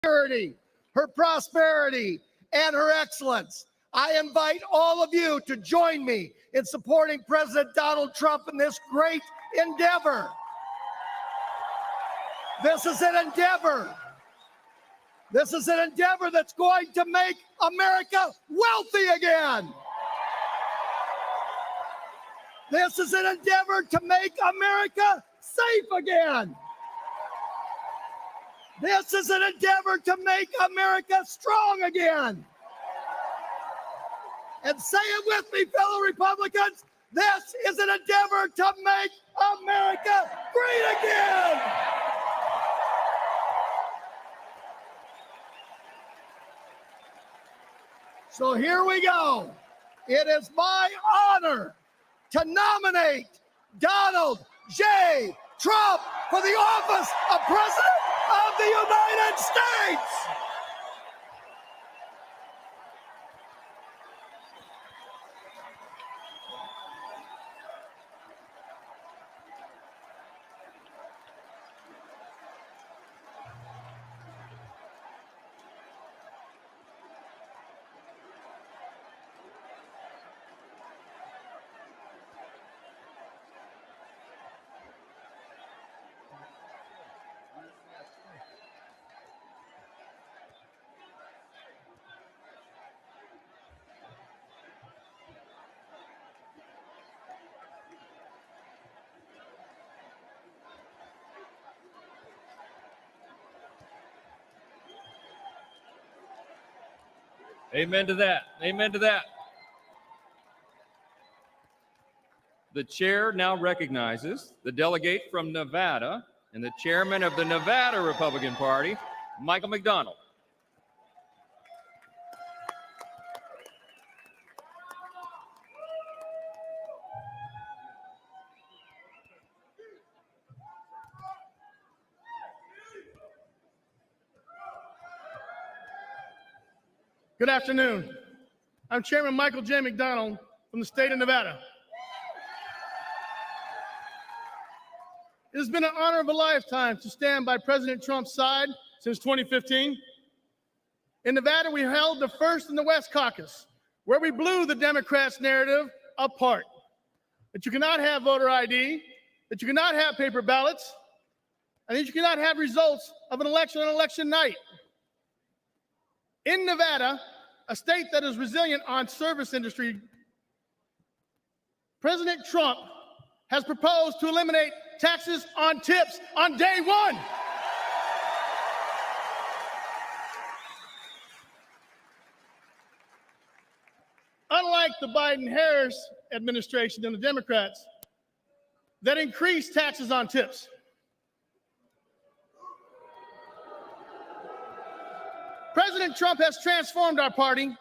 security, her prosperity, and her excellence. I invite all of you to join me in supporting President Donald Trump in this great endeavor. This is an endeavor. This is an endeavor that's going to make America wealthy again. This is an endeavor to make America safe again. This is an endeavor to make America strong again. And say it with me, fellow Republicans, this is an endeavor to make America great again. So here we go. It is my honor to nominate Donald J. Trump for the office of President of the United States. Amen to that. Amen to that. The chair now recognizes the delegate from Nevada and the chairman of the Nevada Republican Party, Michael McDonald. Good afternoon. I'm Chairman Michael J. McDonald from the state of Nevada. It has been an honor of a lifetime to stand by President Trump's side since 2015. In Nevada, we held the first in the West Caucus, where we blew the Democrats' narrative apart. That you cannot have voter ID, that you cannot have paper ballots, and that you cannot have results of an election on election night. In Nevada, a state that is resilient on service industry, President Trump has proposed to eliminate taxes on tips on day one. Unlike the Biden-Harris administration and the Democrats that increased taxes on tips. President Trump has transformed our party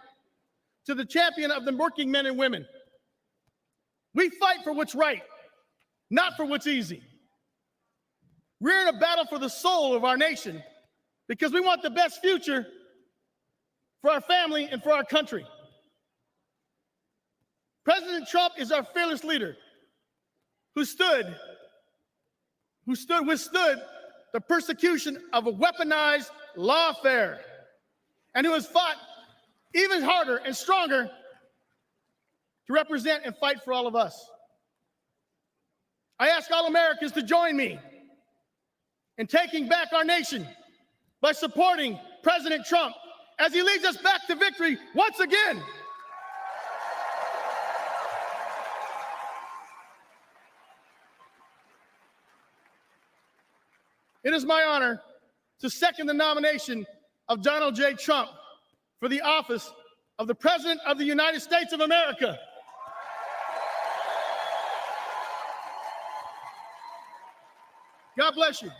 to the champion of the working men and women. We fight for what's right, not for what's easy. We're in a battle for the soul of our nation because we want the best future for our family and for our country. President Trump is our fearless leader who withstood the persecution of a weaponized lawfare, and who has fought even harder and stronger to represent and fight for all of us. I ask all Americans to join me in taking back our nation by supporting President Trump as he leads us back to victory once again. It is my honor to second the nomination of Donald J. Trump for the office of the President of the United States of America. God bless you.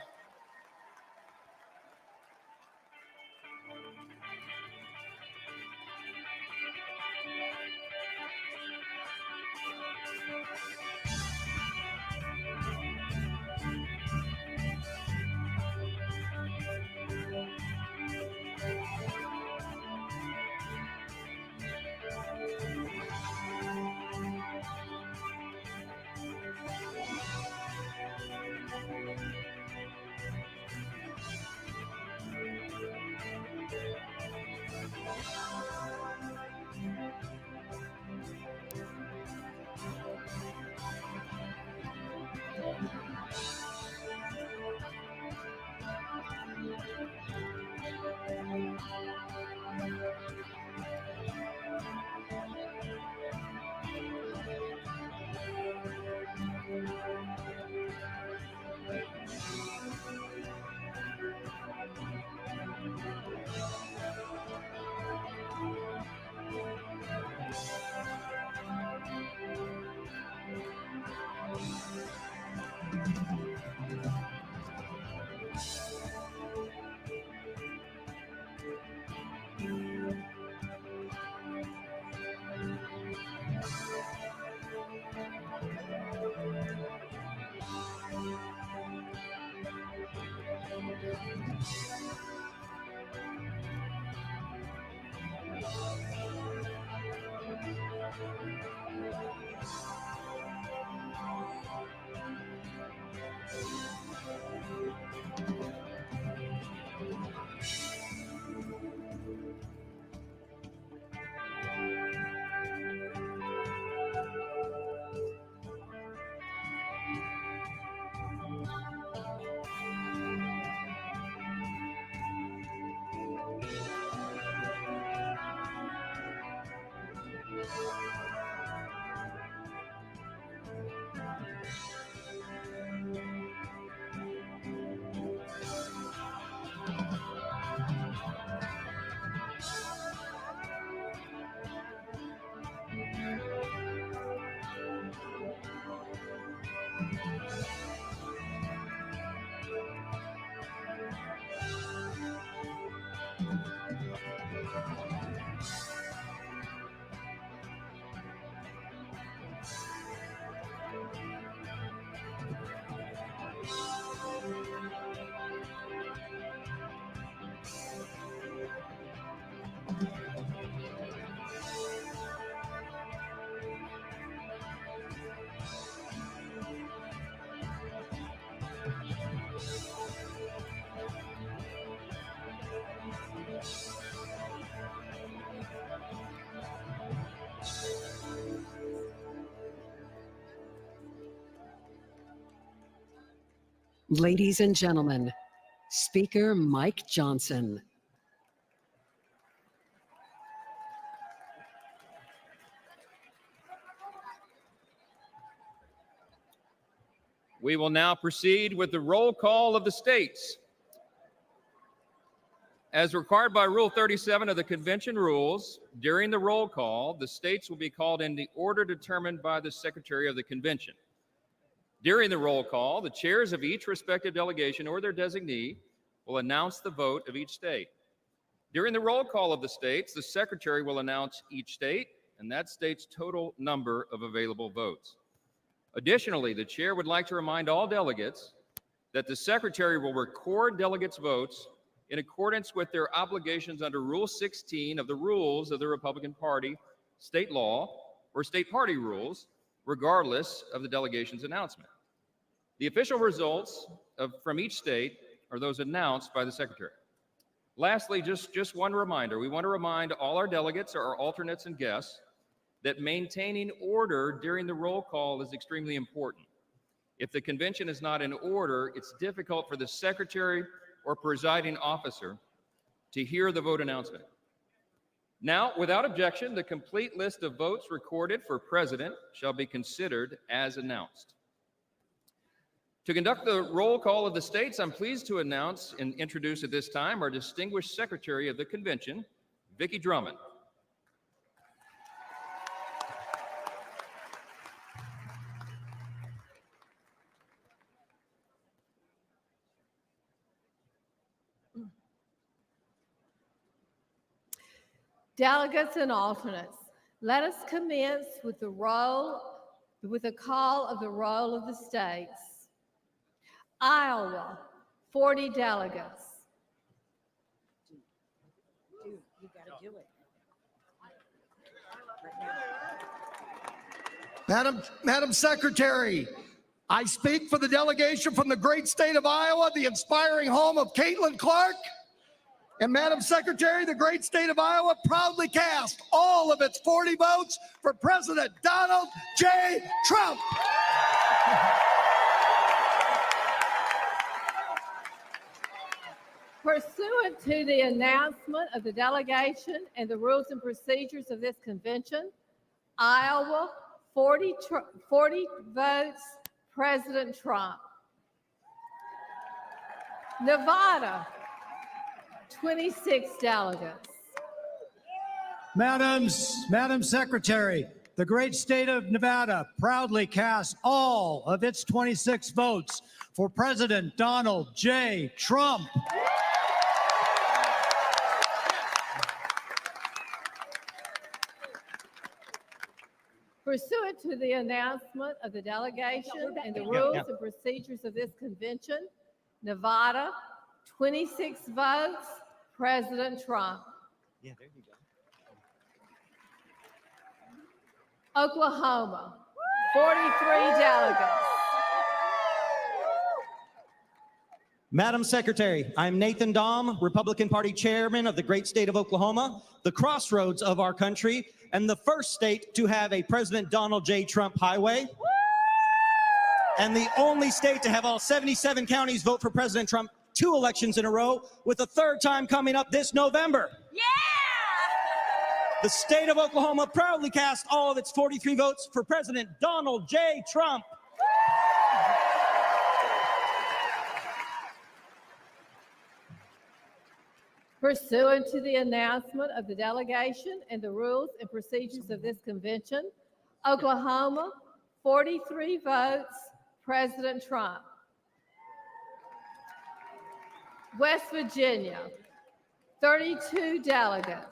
Ladies and gentlemen, Speaker Mike Johnson. We will now proceed with the roll call of the states. As required by Rule 37 of the Convention Rules, during the roll call, the states will be called in the order determined by the Secretary of the Convention. During the roll call, the chairs of each respective delegation or their designee will announce the vote of each state. During the roll call of the states, the Secretary will announce each state and that state's total number of available votes. Additionally, the chair would like to remind all delegates that the Secretary will record delegates' votes in accordance with their obligations under Rule 16 of the Rules of the Republican Party, state law, or state party rules, regardless of the delegation's announcement. The official results from each state are those announced by the Secretary. Lastly, just one reminder. We want to remind all our delegates, our alternates, and guests that maintaining order during the roll call is extremely important. If the convention is not in order, it's difficult for the Secretary or presiding officer to hear the vote announcement. Now, without objection, the complete list of votes recorded for president shall be considered as announced. To conduct the roll call of the states, I'm pleased to announce and introduce at this time our distinguished Secretary of the Convention, Vicki Drummond. Delegates and alternates, let us commence with the call of the roll of the states. Iowa, 40 delegates. Dude, you gotta do it. Madam Secretary, I speak for the delegation from the great state of Iowa, the inspiring home of Caitlin Clark. And Madam Secretary, the great state of Iowa proudly cast all of its 40 votes for President Donald J. Trump. Pursuant to the announcement of the delegation and the rules and procedures of this convention, Iowa, 40 votes, President Trump. Nevada, 26 delegates. Madam Secretary, the great state of Nevada proudly casts all of its 26 votes for President Donald J. Trump. Pursuant to the announcement of the delegation and the rules and procedures of this convention, Nevada, 26 votes, President Trump. Yeah, there you go. Oklahoma, 43 delegates. Madam Secretary, I'm Nathan Dahm, Republican Party Chairman of the great state of Oklahoma, the crossroads of our country, and the first state to have a President Donald J. Trump highway, and the only state to have all 77 counties vote for President Trump 2 elections in a row, with a 3rd time coming up this November. Yeah! The state of Oklahoma proudly cast all of its 43 votes for President Donald J. Trump. Pursuant to the announcement of the delegation and the rules and procedures of this convention, Oklahoma, 43 votes, President Trump. West Virginia, 32 delegates.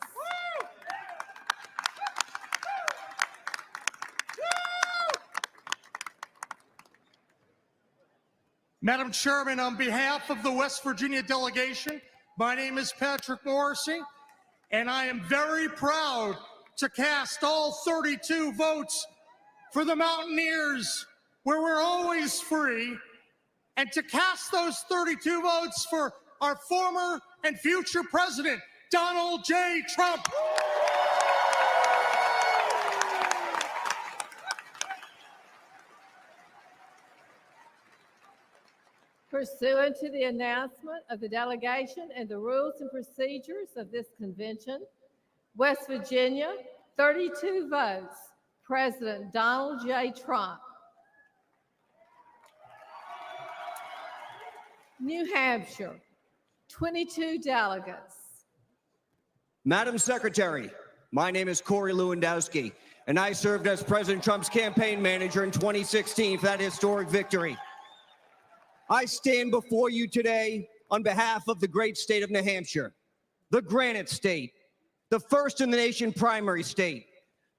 Madam Chairman, on behalf of the West Virginia delegation, my name is Patrick Morrissey, and I am very proud to cast all 32 votes for the Mountaineers, where we're always free, and to cast those 32 votes for our former and future president, Donald J. Trump. Pursuant to the announcement of the delegation and the rules and procedures of this convention, West Virginia, 32 votes, President Donald J. Trump. New Hampshire, 22 delegates. Madam Secretary, my name is Corey Lewandowski, and I served as President Trump's campaign manager in 2016 for that historic victory. I stand before you today on behalf of the great state of New Hampshire, the Granite State, the first in the nation primary state,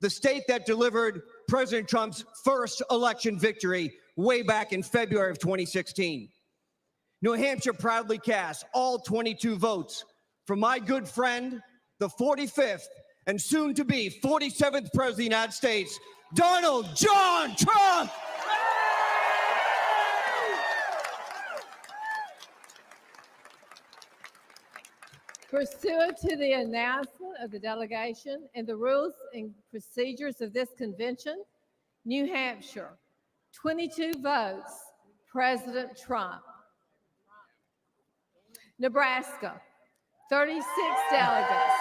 the state that delivered President Trump's first election victory way back in February of 2016. New Hampshire proudly casts all 22 votes for my good friend, the 45th and soon to be 47th President of the United States, Donald John Trump. Pursuant to the announcement of the delegation and the rules and procedures of this convention, New Hampshire, 22 votes, President Trump. Nebraska, 36 delegates.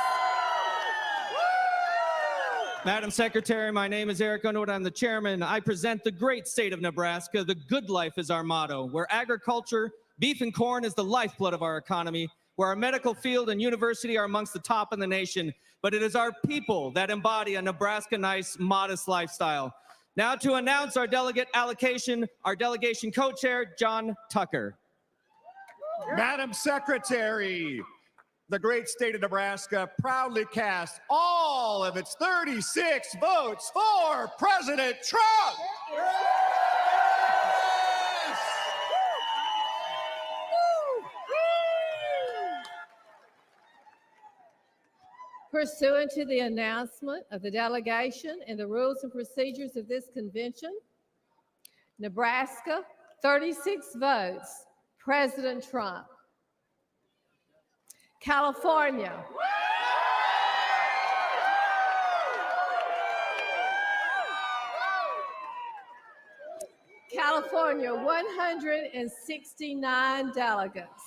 Madam Secretary, my name is Eric Underwood. I'm the chairman. I present the great state of Nebraska. The good life is our motto, where agriculture, beef and corn is the lifeblood of our economy, where our medical field and university are amongst the top in the nation, but it is our people that embody a Nebraska nice, modest lifestyle. Now to announce our delegate allocation, our delegation co-chair, John Tucker. Madam Secretary, the great state of Nebraska proudly casts all of its 36 votes for President Trump. Pursuant to the announcement of the delegation and the rules and procedures of this convention, Nebraska, 36 votes, President Trump. California, California, 169 delegates.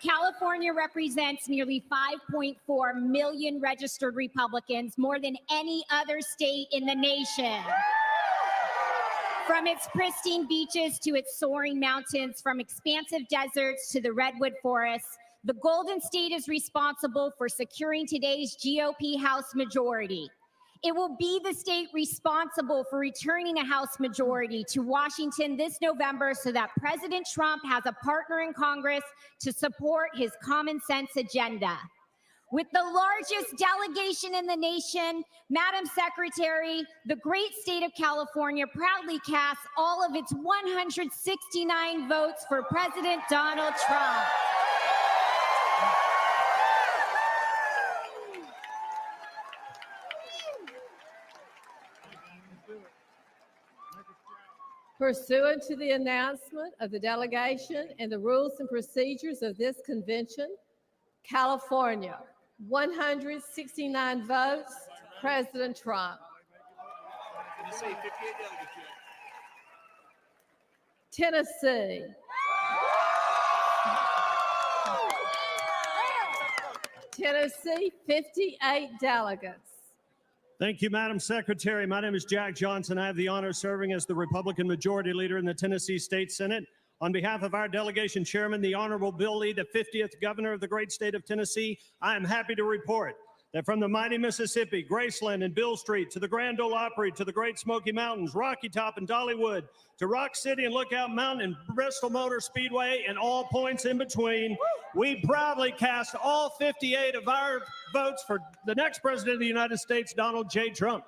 California represents nearly 5.4 million registered Republicans, more than any other state in the nation. From its pristine beaches to its soaring mountains, from expansive deserts to the redwood forests, the Golden State is responsible for securing today's GOP House majority. It will be the state responsible for returning a House majority to Washington this November so that President Trump has a partner in Congress to support his common sense agenda. With the largest delegation in the nation, Madam Secretary, the great state of California proudly casts all of its 169 votes for President Donald Trump. Pursuant to the announcement of the delegation and the rules and procedures of this convention, California, 169 votes, President Trump. Tennessee, Tennessee, 58 delegates. Thank you, Madam Secretary. My name is Jack Johnson. I have the honor of serving as the Republican Majority Leader in the Tennessee State Senate. On behalf of our delegation chairman, the Honorable Bill Lee, the 50th governor of the great state of Tennessee, I am happy to report that from the mighty Mississippi, Graceland and Bill Street, to the Grand Ole Opry, to the Great Smoky Mountains, Rocky Top and Dollywood, to Rock City and Lookout Mountain and Bristol Motor Speedway and all points in between, we proudly cast all 58 of our votes for the next president of the United States, Donald J. Trump.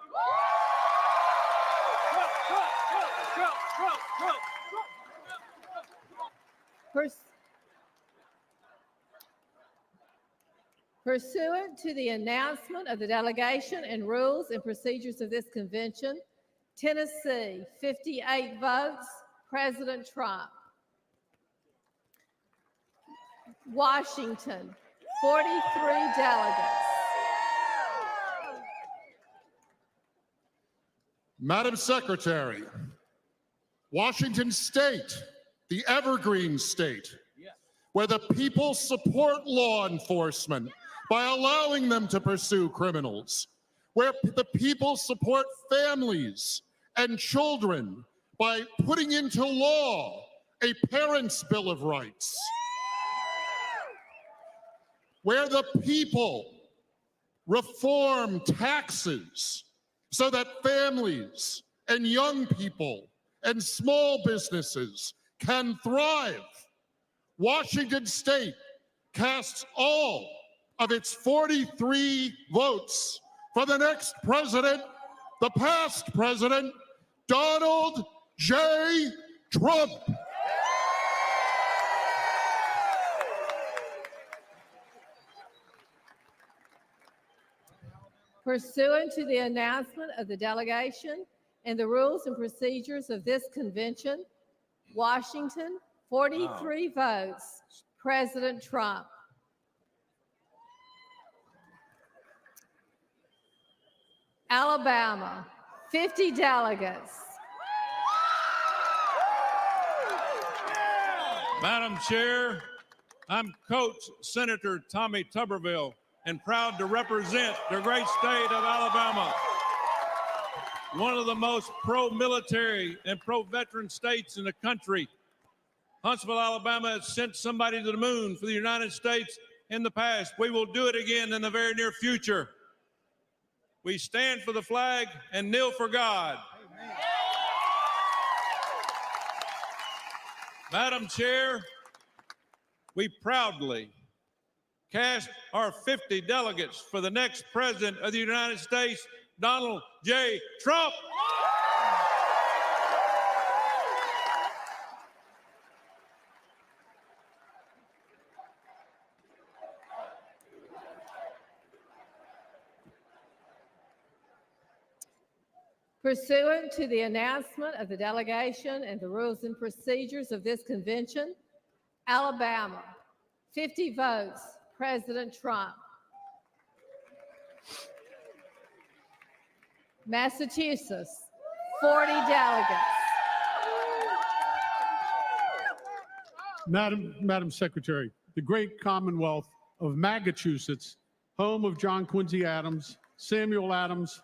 Pursuant to the announcement of the delegation and rules and procedures of this convention, Tennessee, 58 votes, President Trump. Washington, 43 delegates. Madam Secretary, Washington State, the evergreen state, where the people support law enforcement by allowing them to pursue criminals, where the people support families and children by putting into law a parent's bill of rights, where the people reform taxes so that families and young people and small businesses can thrive. Washington State casts all of its 43 votes for the next president, the past president, Donald J. Trump. Pursuant to the announcement of the delegation and the rules and procedures of this convention, Washington, 43 votes, President Trump. Alabama, 50 delegates. Madam Chair, I'm Coach Senator Tommy Tuberville and proud to represent the great state of Alabama, one of the most pro-military and pro-veteran states in the country. Huntsville, Alabama has sent somebody to the moon for the United States in the past. We will do it again in the very near future. We stand for the flag and kneel for God. Amen. Madam Chair, we proudly cast our 50 delegates for the next president of the United States, Donald J. Trump. Pursuant to the announcement of the delegation and the rules and procedures of this convention, Alabama, 50 votes, President Trump. Massachusetts, 40 delegates. Madam Secretary, the great Commonwealth of Massachusetts, home of John Quincy Adams, Samuel Adams,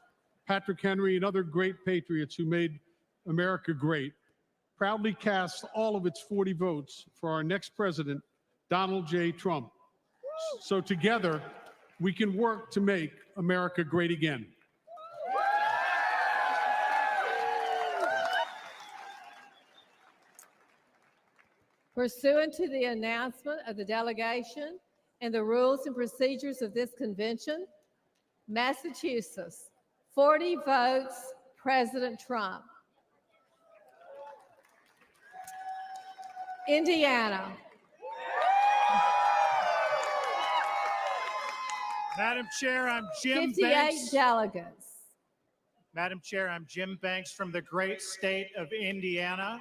Patrick Henry, and other great patriots who made America great, proudly casts all of its 40 votes for our next president, Donald J. Trump. So together, we can work to make America great again. Pursuant to the announcement of the delegation and the rules and procedures of this convention, Massachusetts, 40 votes, President Trump. Indiana. Madam Chair, I'm Jim 58 Banks. delegates. Madam Chair, I'm Jim Banks from the great state of Indiana.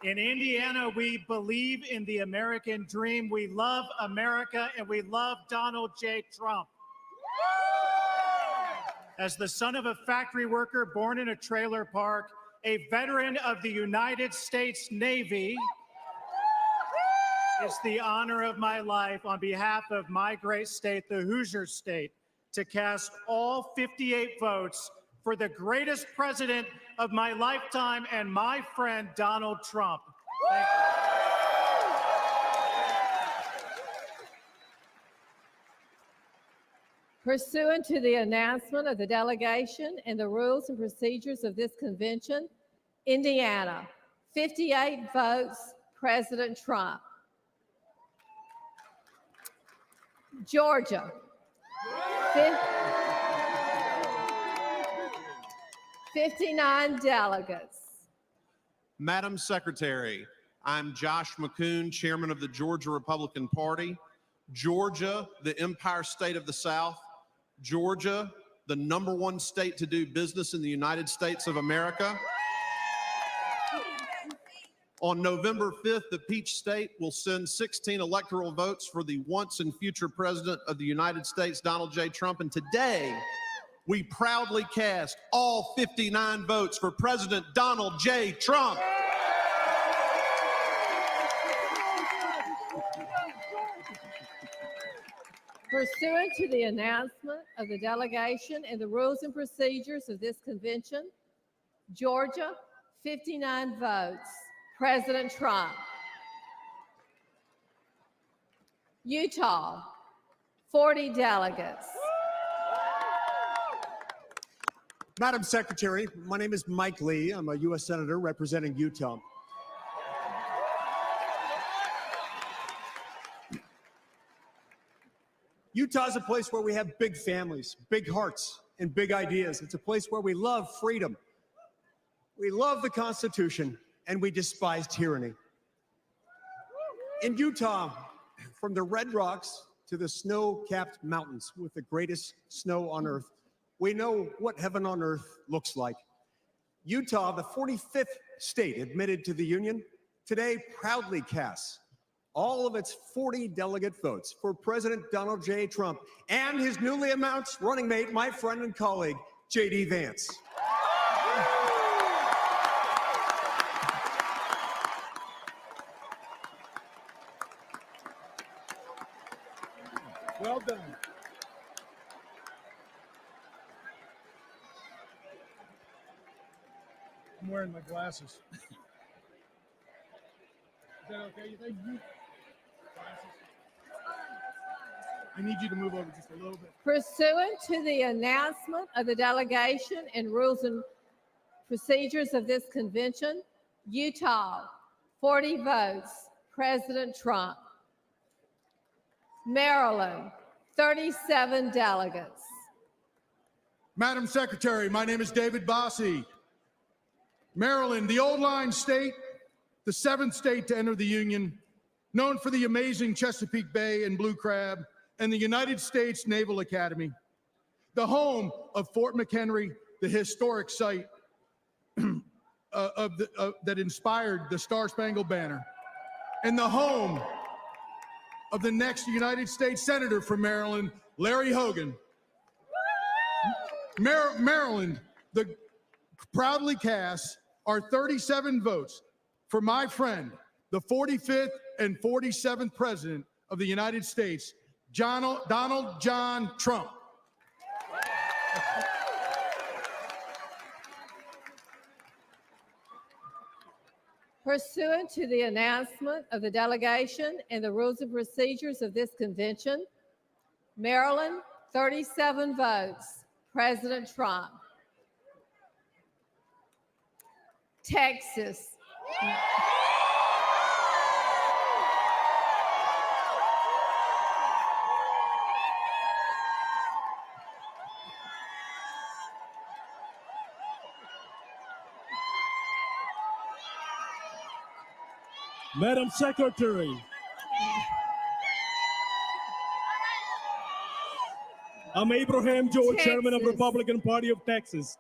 In Indiana, we believe in the American dream. We love America and we love Donald J. Trump. As the son of a factory worker born in a trailer park, a veteran of the United States Navy, it's the honor of my life on behalf of my great state, the Hoosier State, to cast all 58 votes for the greatest president of my lifetime and my friend, Donald Trump. Thank you. Pursuant to the announcement of the delegation and the rules and procedures of this convention, Indiana, 58 votes, President Trump. Georgia, 59 delegates. Madam Secretary, I'm Josh McCoon, Chairman of the Georgia Republican Party. Georgia, the Empire State of the South. Georgia, the #1 state to do business in the United States of America. On November 5th, the Peach State will send 16 electoral votes for the once and future President of the United States, Donald J. Trump. And today, we proudly cast all 59 votes for President Donald J. Trump. Pursuant to the announcement of the delegation and the rules and procedures of this convention, Georgia, 59 votes, President Trump. Utah, 40 delegates. Madam Secretary, my name is Mike Lee. I'm a U.S. Senator representing Utah. Utah is a place where we have big families, big hearts, and big ideas. It's a place where we love freedom. We love the Constitution, and we despise tyranny. In Utah, from the Red Rocks to the snow-capped mountains with the greatest snow on earth, we know what heaven on earth looks like. Utah, the 45th state admitted to the Union, today proudly casts all of its 40 delegate votes for President Donald J. Trump and his newly announced running mate, my friend and colleague, J.D. Vance. Well done. I'm wearing my glasses. Is that okay, you think? I need you to move over just a little bit. Pursuant to the announcement of the delegation and rules and procedures of this convention, Utah, 40 votes, President Trump. Maryland, 37 delegates. Madam Secretary, my name is David Bossie. Maryland, the old line state, the 7th state to enter the Union, known for the amazing Chesapeake Bay and Blue Crab, and the United States Naval Academy, the home of Fort McHenry, the historic site that inspired the Star-Spangled Banner, and the home of the next United States Senator from Maryland, Larry Hogan. Maryland, proudly casts our 37 votes for my friend, the 45th and 47th President of the United States, Donald John Trump. Pursuant to the announcement of the delegation and the rules and procedures of this convention, Maryland, 37 votes, President Trump. Texas. Madam Secretary. I'm Abraham Joe, Chairman of Texas. Republican Party of Texas.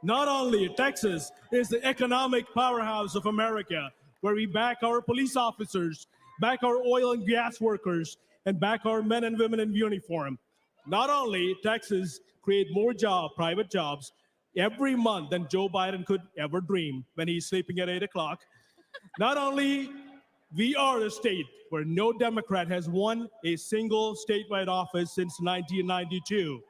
Not only Texas is the economic powerhouse of America, where we back our police officers, back our oil and gas workers, and back our men and women in uniform. Not only Texas create more private jobs every month than Joe Biden could ever dream when he's sleeping at 8 o'clock. Not only we are a state where no Democrat has won a single statewide office since 1992.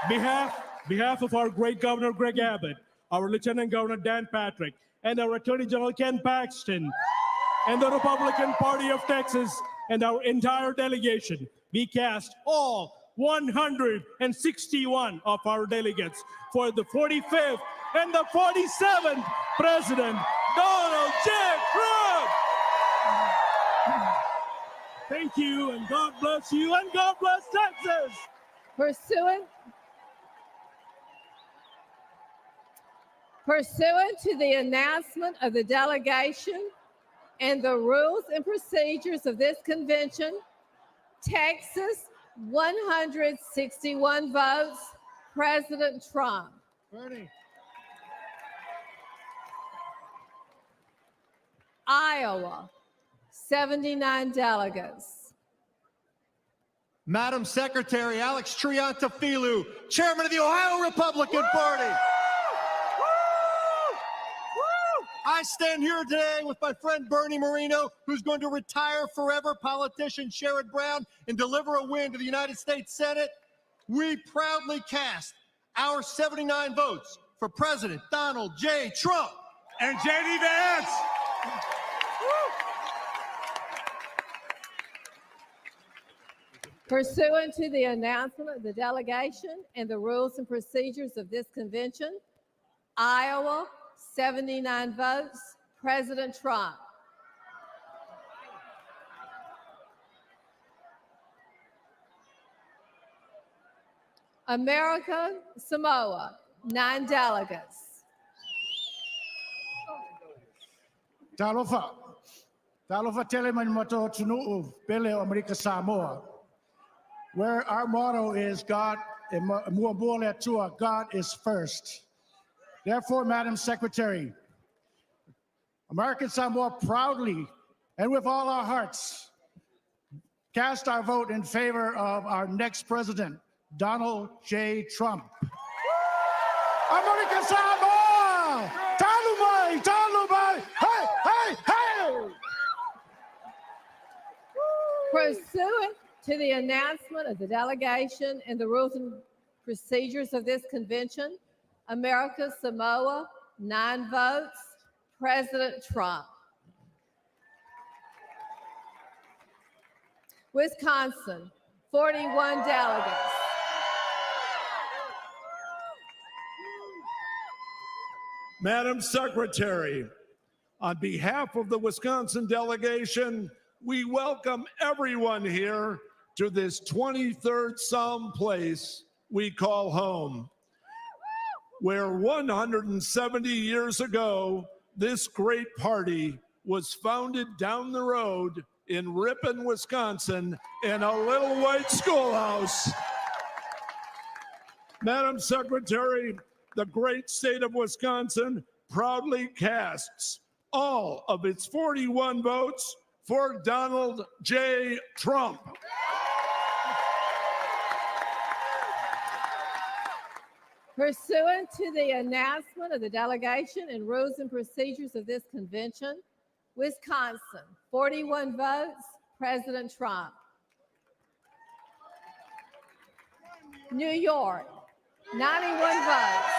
Behalf of our great Governor Greg Abbott, our Lieutenant Governor Dan Patrick, and our Attorney General Ken Paxton, and the Republican Party of Texas, and our entire delegation, we cast all 161 of our delegates for the 45th and the 47th President Donald J. Trump. Thank you, and God bless you, and God bless Texas. Pursuant to the announcement of the delegation and the rules and procedures of this convention, Texas, 161 votes, President Trump. Bernie. Iowa, 79 delegates. Madam Secretary Alex Triantafilou, Chairman of the Ohio Republican Party. I stand here today with my friend Bernie Moreno, who's going to retire forever, politician Sherrod Brown, and deliver a win to the United States Senate. We proudly cast our 79 votes for President Donald J. Trump and J.D. Vance. Pursuant to the announcement of the delegation and the rules and procedures of this convention, Iowa, 79 votes, President Trump. America, Samoa, 9 delegates. Talofa teleman mato tunu pele America Samoa, where our motto is God is first. Therefore, Madam Secretary, American Samoa proudly and with all our hearts cast our vote in favor of our next president, Donald J. Trump. American Samoa! Talumai! Talumai! Hey! Hey! Hey! Pursuant to the announcement of the delegation and the rules and procedures of this convention, America Samoa, 9 votes, President Trump. Wisconsin, 41 delegates. Madam Secretary, on behalf of the Wisconsin delegation, we welcome everyone here to this 23rd Psalm place we call home, where 170 years ago, this great party was founded down the road in Ripon, Wisconsin, in a little white schoolhouse. Madam Secretary, the great state of Wisconsin proudly casts all of its 41 votes for Donald J. Trump. Pursuant to the announcement of the delegation and rules and procedures of this convention, Wisconsin, 41 votes, President Trump. New York, 91 votes.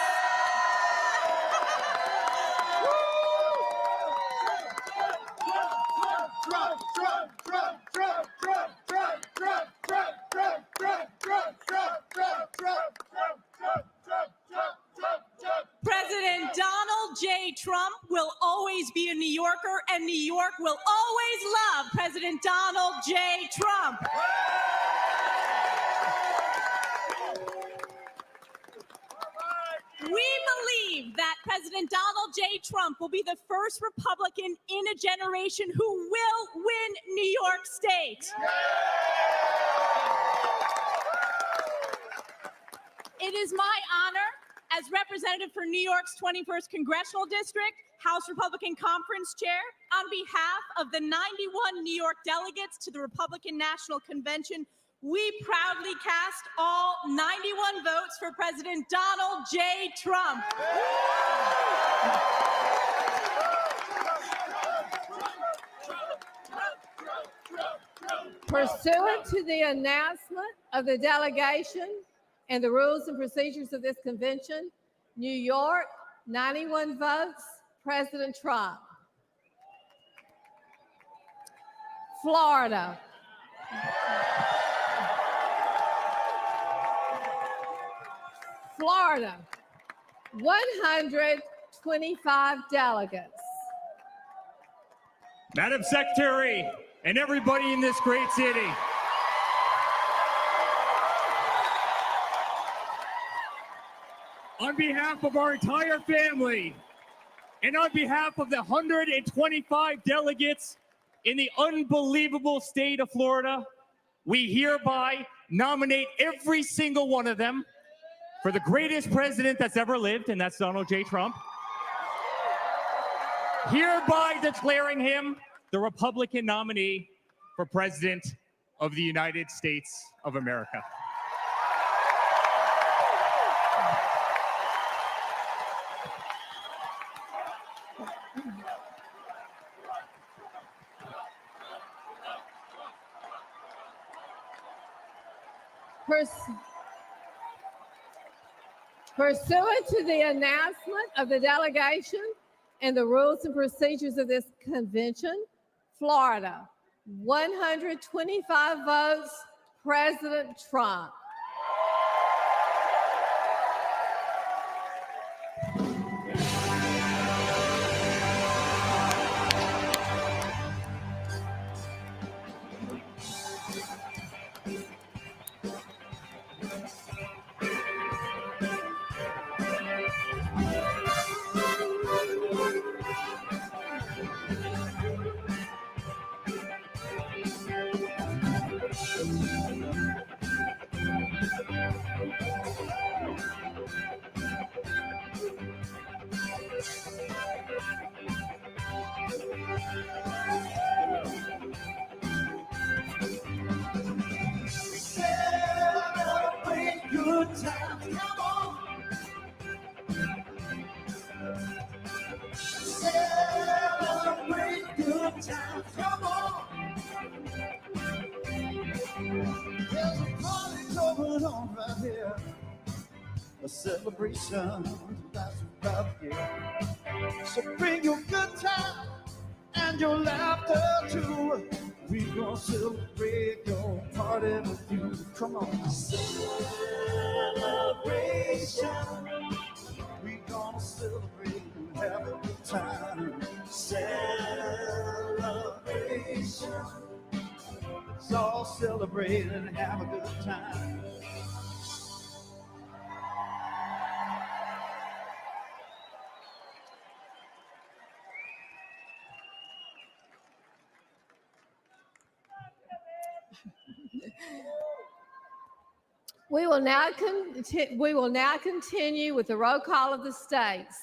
President Donald J. Trump will always be a New Yorker, and New York will always love President Donald J. Trump. We believe that President Donald J. Trump will be the first Republican in a generation who will win New York State. It is my honor as representative for New York's 21st Congressional District, House Republican Conference Chair, on behalf of the 91 New York delegates to the Republican National Convention, we proudly cast all 91 votes for President Donald J. Trump. Pursuant to the announcement of the delegation and the rules and procedures of this convention, New York, 91 votes, President Trump. Florida. Florida, 125 delegates. Madam Secretary, and everybody in this great city. On behalf of our entire family, and on behalf of the 125 delegates in the unbelievable state of Florida, we hereby nominate every single one of them for the greatest president that's ever lived, and that's Donald J. Trump. Hereby declaring him the Republican nominee for President of the United States of America. Pursuant to the announcement of the delegation and the rules and procedures of this convention, Florida, 125 votes, President Trump. Celebrate good times, come on. Celebrate good times, come on. There's a party going on right here, a celebration that's about here. So bring your good time and your laughter too. We gonna celebrate your party with you. Come on. Celebration. We gonna celebrate and have a good time. Celebration. Let's all celebrate and have a good time. We will now continue with the roll call of the states.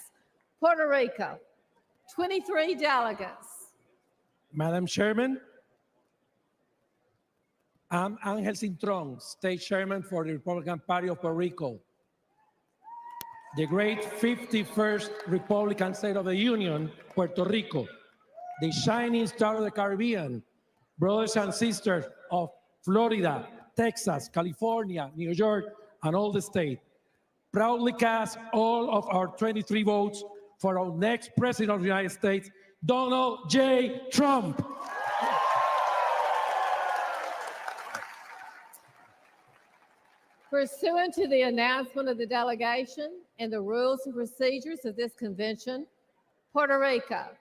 Puerto Rico, 23 delegates. Madam Chairman, I'm Angel Cintron, State Chairman for the Republican Party of Puerto Rico, the great 51st Republican state of the Union, Puerto Rico, the shining star of the Caribbean, brothers and sisters of Florida, Texas, California, New York, and all the state. Proudly cast all of our 23 votes for our next president of the United States, Donald J. Trump. Pursuant to the announcement of the delegation and the rules and procedures of this convention, Puerto Rico,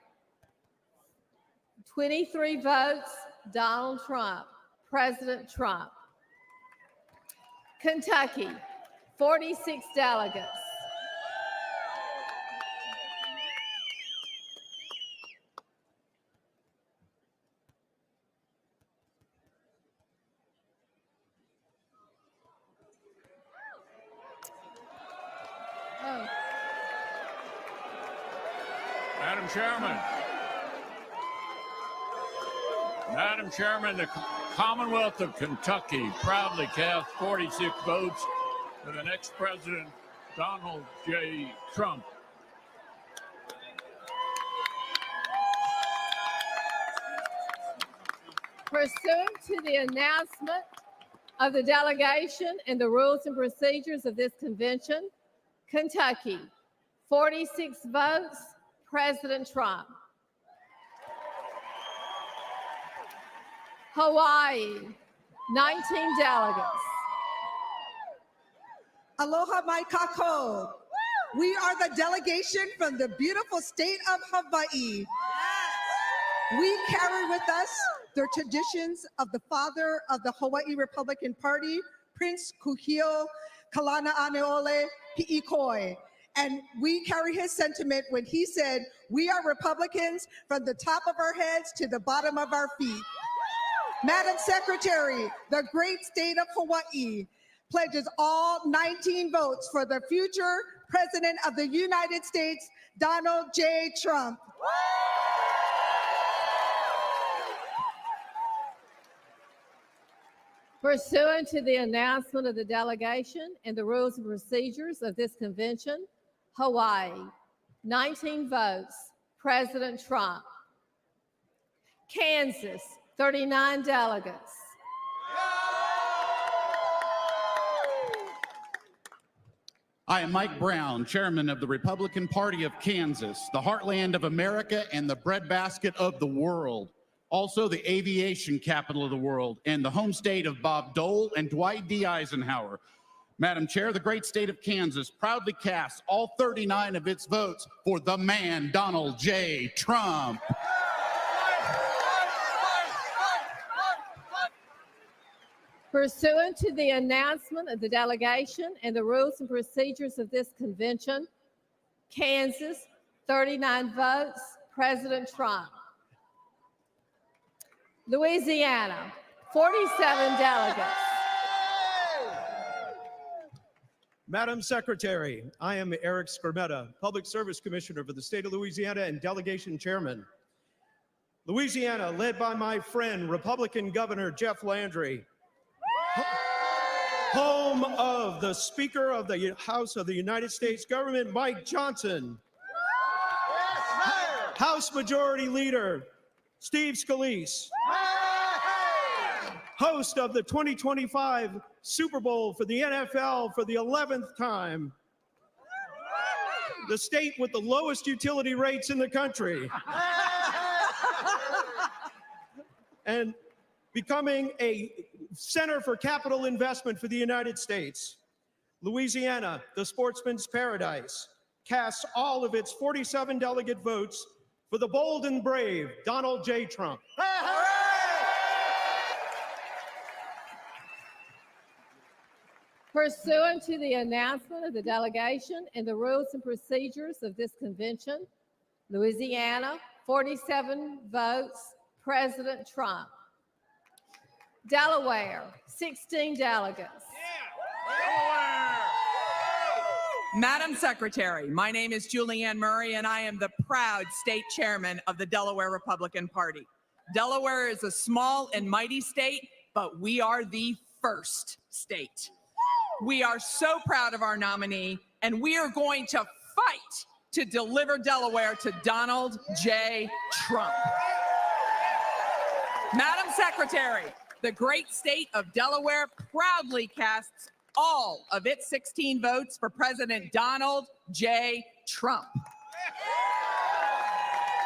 23 votes, Donald Trump, President Trump. Kentucky, 46 delegates. Madam Chairman. Madam Chairman, the Commonwealth of Kentucky proudly cast 46 votes for the next president, Donald J. Trump. Pursuant to the announcement of the delegation and the rules and procedures of this convention, Kentucky, 46 votes, President Trump. Hawaii, 19 delegates. Aloha mai kako. We are the delegation from the beautiful state of Hawaii. We carry with us the traditions of the father of the Hawaii Republican Party, Prince Kuhio Kalana-Aneole Pi'ikoi. And we carry his sentiment when he said, "We are Republicans from the top of our heads to the bottom of our feet." Madam Secretary, the great state of Hawaii pledges all 19 votes for the future President of the United States, Donald J. Trump. Pursuant to the announcement of the delegation and the rules and procedures of this convention, Hawaii, 19 votes, President Trump. Kansas, 39 delegates. I am Mike Brown, chairman of the Republican Party of Kansas, the heartland of America and the breadbasket of the world. Also the aviation capital of the world and the home state of Bob Dole and Dwight D. Eisenhower. Madam Chair, the great state of Kansas proudly casts all 39 of its votes for the man, Donald J. Trump. Pursuant to the announcement of the delegation and the rules and procedures of this convention, Kansas, 39 votes, President Trump. Louisiana, 47 delegates. Madam Secretary, I am Eric Skermetta, Public Service Commissioner for the state of Louisiana and Delegation Chairman. Louisiana, led by my friend, Republican Governor Jeff Landry, home of the Speaker of the House of the United States Government, Mike Johnson, House Majority Leader Steve Scalise, host of the 2025 Super Bowl for the NFL for the 11th time, the state with the lowest utility rates in the country, and becoming a center for capital investment for the United States. Louisiana, the sportsman's paradise, casts all of its 47 delegate votes for the bold and brave Donald J. Trump. Pursuant to the announcement of the delegation and the rules and procedures of this convention, Louisiana, 47 votes, President Trump. Delaware, 16 delegates. Madam Secretary, my name is Julianne Murray, and I am the proud state chairman of the Delaware Republican Party. Delaware is a small and mighty state, but we are the first state. We are so proud of our nominee, and we are going to fight to deliver Delaware to Donald J. Trump. Madam Secretary, the great state of Delaware proudly casts all of its 16 votes for President Donald J. Trump.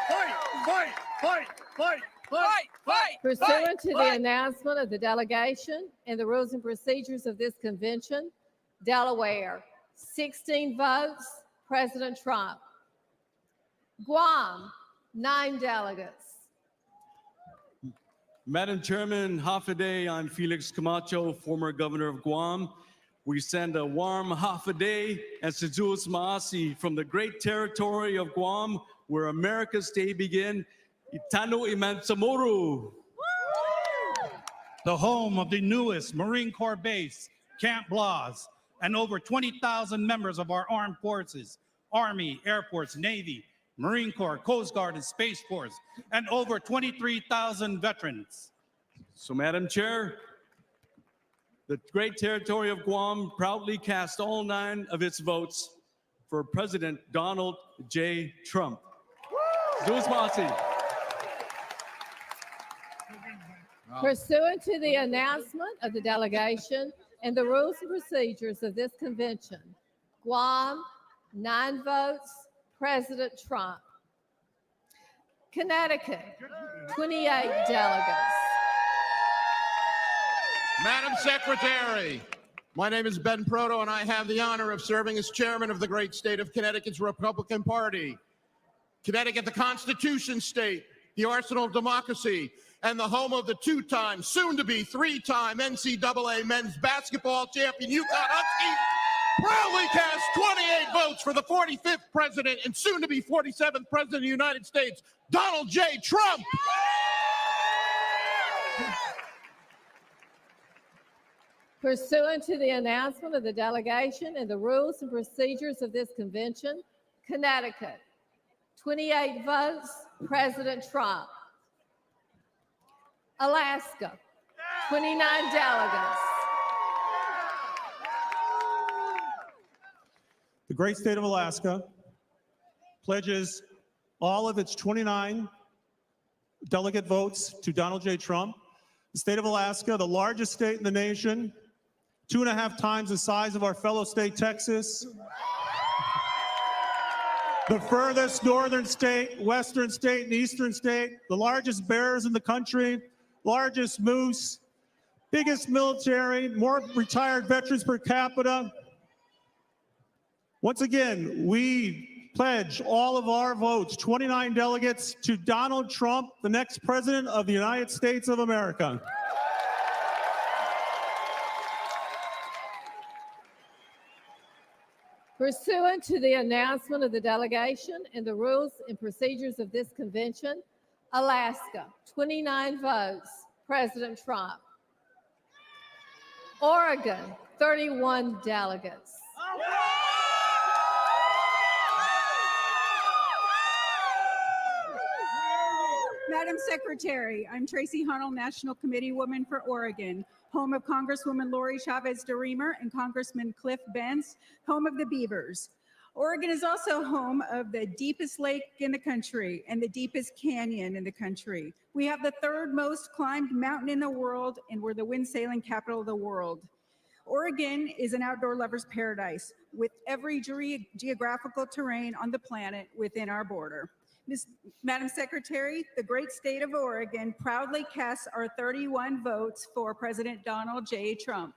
Fight, fight, fight, fight, fight, fight. Pursuant to the announcement of the delegation and the rules and procedures of this convention, Delaware, 16 votes, President Trump. Guam, 9 delegates. Madam Chairman, Hafaday, I'm Felix Camacho, former governor of Guam. We send a warm Hafaday and Sejus Maasi from the great territory of Guam, where America's day begin. Itano Imansamoru. The home of the newest Marine Corps base, Camp Blas, and over 20,000 members of our armed forces, Army, Air Force, Navy, Marine Corps, Coast Guard, and Space Force, and over 23,000 veterans. So, Madam Chair, the great territory of Guam proudly cast all 9 of its votes for President Donald J. Trump. Zeus Masi. Pursuant to the announcement of the delegation and the rules and procedures of this convention, Guam, 9 votes, President Trump. Connecticut, 28 delegates. Madam Secretary, my name is Ben Proto, and I have the honor of serving as chairman of the great state of Connecticut's Republican Party. Connecticut, the Constitution state, the arsenal of democracy, and the home of the 2-time, soon-to-be 3-time NCAA men's basketball champion UConn Huskies, proudly cast 28 votes for the 45th president and soon-to-be 47th president of the United States, Donald J. Trump. Pursuant to the announcement of the delegation and the rules and procedures of this convention, Connecticut, 28 votes, President Trump. Alaska, 29 delegates. The great state of Alaska pledges all of its 29 delegate votes to Donald J. Trump. The state of Alaska, the largest state in the nation, 2.5 times the size of our fellow state, Texas. The furthest northern state, western state, and eastern state, the largest bears in the country, largest moose, biggest military, more retired veterans per capita. Once again, we pledge all of our votes, 29 delegates, to Donald Trump, the next president of the United States of America. Pursuant to the announcement of the delegation and the rules and procedures of this convention, Alaska, 29 votes, President Trump. Oregon, 31 delegates. Madam Secretary, I'm Tracy Hunnell, National Committee Woman for Oregon, home of Congresswoman Lori Chavez DeRemer and Congressman Cliff Benz, home of the Beavers. Oregon is also home of the deepest lake in the country and the deepest canyon in the country. We have the 3rd most climbed mountain in the world, and we're the wind sailing capital of the world. Oregon is an outdoor lover's paradise with every geographical terrain on the planet within our border. Madam Secretary, the great state of Oregon proudly casts our 31 votes for President Donald J. Trump.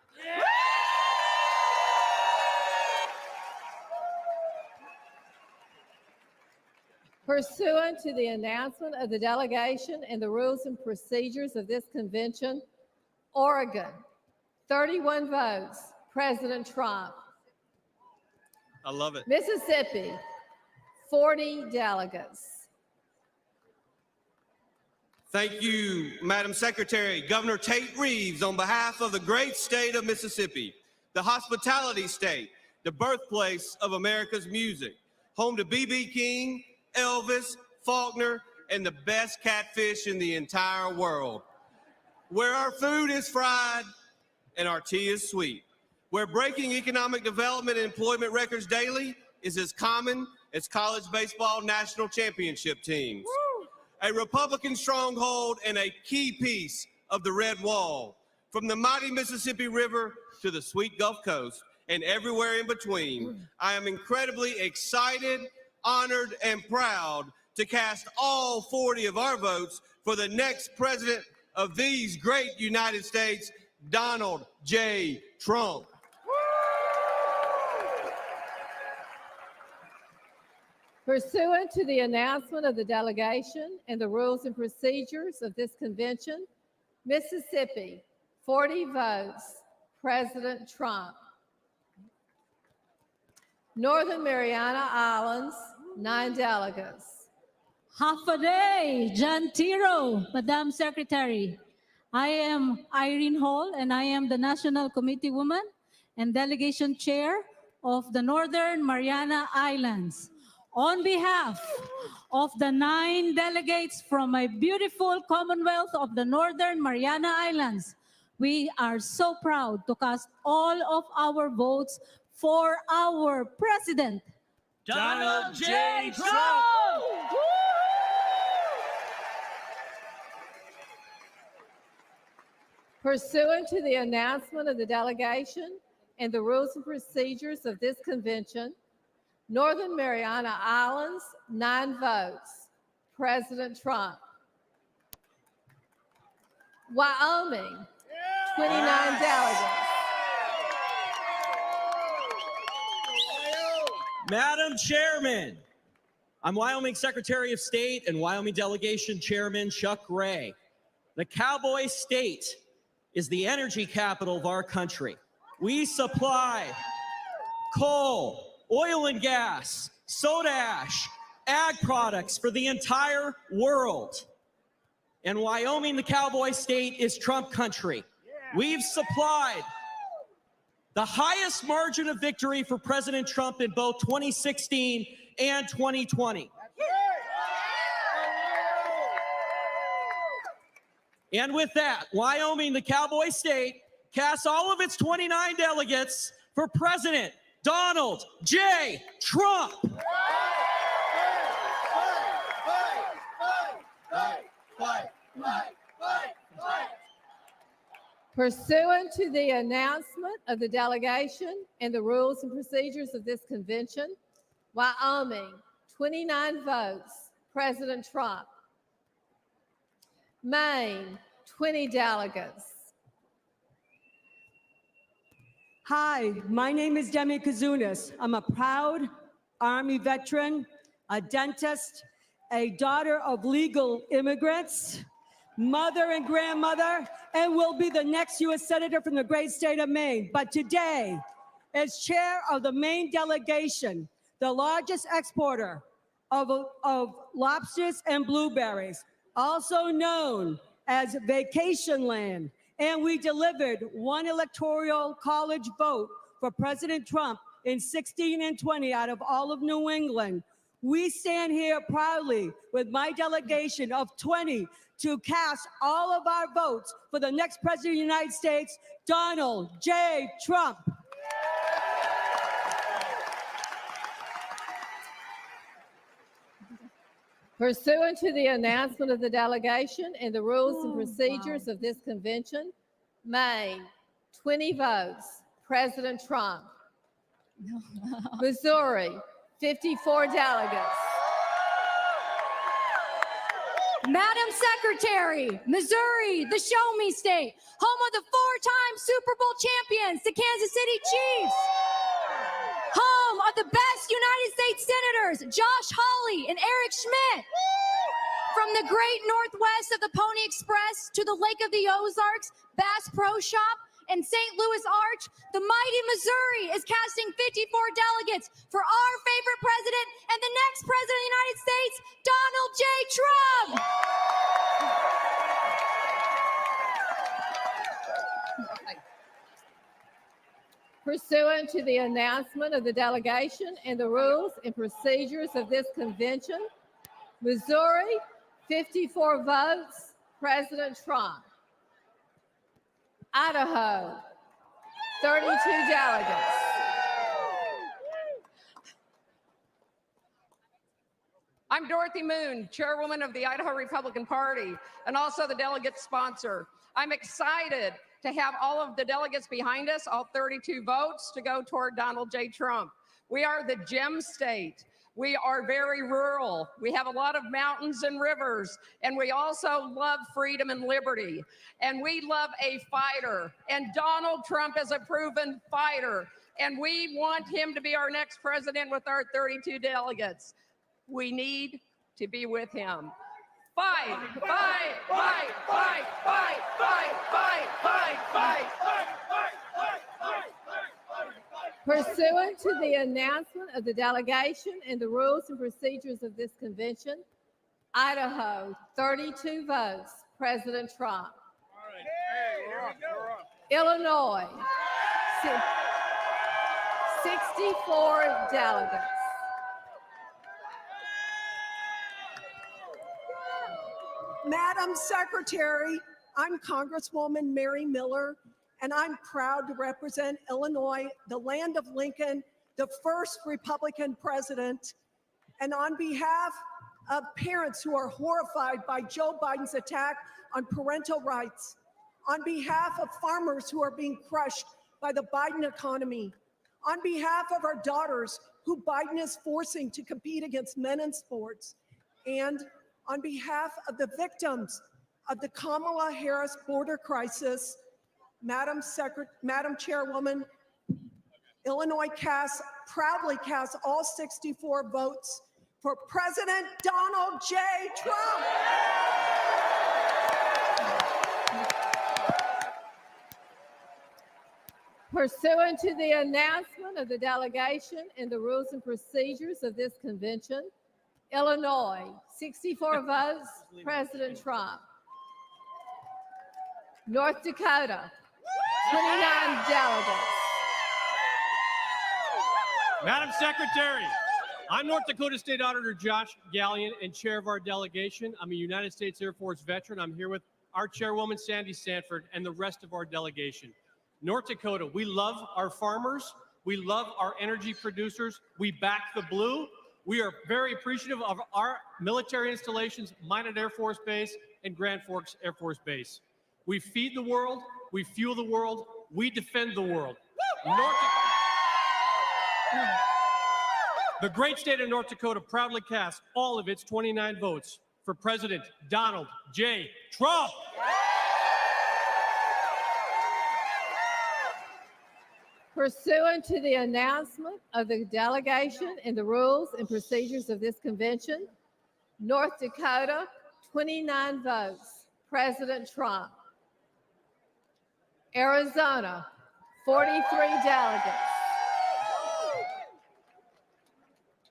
Pursuant to the announcement of the delegation and the rules and procedures of this convention, Oregon, 31 votes, President Trump. I love it. Mississippi, 40 delegates. Thank you, Madam Secretary. Governor Tate Reeves, on behalf of the great state of Mississippi, the hospitality state, the birthplace of America's music, home to B.B. King, Elvis, Faulkner, and the best catfish in the entire world, where our food is fried and our tea is sweet, where breaking economic development and employment records daily is as common as college baseball national championship teams. A Republican stronghold and a key piece of the Red Wall, from the mighty Mississippi River to the sweet Gulf Coast and everywhere in between. I am incredibly excited, honored, and proud to cast all 40 of our votes for the next president of these great United States, Donald J. Trump. Pursuant to the announcement of the delegation and the rules and procedures of this convention, Mississippi, 40 votes, President Trump. Northern Mariana Islands, 9 delegates. Half a day, John Tiro, Madam Secretary. I am Irene Hall, and I am the National Committee Woman and Delegation Chair of the Northern Mariana Islands, On behalf of the 9 delegates from my beautiful Commonwealth of the Northern Mariana Islands, we are so proud to cast all of our votes for our President, Donald J. Trump. Pursuant to the announcement of the delegation and the rules and procedures of this convention, Northern Mariana Islands, 9 votes, President Trump. Wyoming, 29 delegates. Madam Chairman, I'm Wyoming Secretary of State and Wyoming Delegation Chairman Chuck Ray. The Cowboy State is the energy capital of our country. We supply coal, oil and gas, soda ash, ag products for the entire world. And Wyoming, the Cowboy State, is Trump country. We've supplied the highest margin of victory for President Trump in both 2016 and 2020. And with that, Wyoming, the Cowboy State, casts all of its 29 delegates for President Donald J. Trump. Pursuant to the announcement of the delegation and the rules and procedures of this convention, Wyoming, 29 votes, President Trump. Maine, 20 delegates. Hi, my name is Demi Kazunas. I'm a proud Army veteran, a dentist, a daughter of legal immigrants, mother and grandmother, and will be the next U.S. Senator from the great state of Maine. But today, as chair of the Maine delegation, the largest exporter of lobsters and blueberries, also known as Vacation Land, and we delivered 1 electoral college vote for President Trump in 16 and 20 out of all of New England. We stand here proudly with my delegation of 20 to cast all of our votes for the next President of the United States, Donald J. Trump. Pursuant to the announcement of the delegation and the rules and procedures of this convention, Maine, 20 votes, President Trump. Missouri, 54 delegates. Madam Secretary, Missouri, the Show Me State, home of the 4-time Super Bowl champions, the Kansas City Chiefs. Home of the best United States Senators, Josh Hawley and Eric Schmidt. From the great Northwest of the Pony Express to the Lake of the Ozarks, Bass Pro Shop, and St. Louis Arch, the mighty Missouri is casting 54 delegates for our favorite president and the next president of the United States, Donald J. Trump. Pursuant to the announcement of the delegation and the rules and procedures of this convention, Missouri, 54 votes, President Trump. Idaho, 32 delegates. I'm Dorothy Moon, chairwoman of the Idaho Republican Party, and also the delegate sponsor. I'm excited to have all of the delegates behind us, all 32 votes, to go toward Donald J. Trump. We are the gem state. We are very rural. We have a lot of mountains and rivers, and we also love freedom and liberty. And we love a fighter, and Donald Trump is a proven fighter, and we want him to be our next president with our 32 delegates. We need to be with him. Fight, fight, fight, fight, fight, fight, fight, fight, fight, fight, Pursuant to the announcement of the delegation and the rules and procedures of this convention, Idaho, 32 votes, President Trump. Illinois, 64 delegates. Madam Secretary, I'm Congresswoman Mary Miller, and I'm proud to represent Illinois, the land of Lincoln, the first Republican president. And on behalf of parents who are horrified by Joe Biden's attack on parental rights, on behalf of farmers who are being crushed by the Biden economy, on behalf of our daughters who Biden is forcing to compete against men in sports, and on behalf of the victims of the Kamala Harris border crisis, Madam Chairwoman, Illinois proudly cast all 64 votes for President Donald J. Trump. Pursuant to the announcement of the delegation and the rules and procedures of this convention, Illinois, 64 votes, President Trump. North Dakota, 29 delegates. Madam Secretary, I'm North Dakota State Auditor Josh Gallion and chair of our delegation. I'm a United States Air Force veteran. I'm here with our chairwoman, Sandy Sanford, and the rest of our delegation. North Dakota, we love our farmers. We love our energy producers. We back the blue. We are very appreciative of our military installations, Minot Air Force Base and Grand Forks Air Force Base. We feed the world. We fuel the world. We defend the world. The great state of North Dakota proudly casts all of its 29 votes for President Donald J. Trump. Pursuant to the announcement of the delegation and the rules and procedures of this convention, North Dakota, 29 votes, President Trump. Arizona, 43 delegates.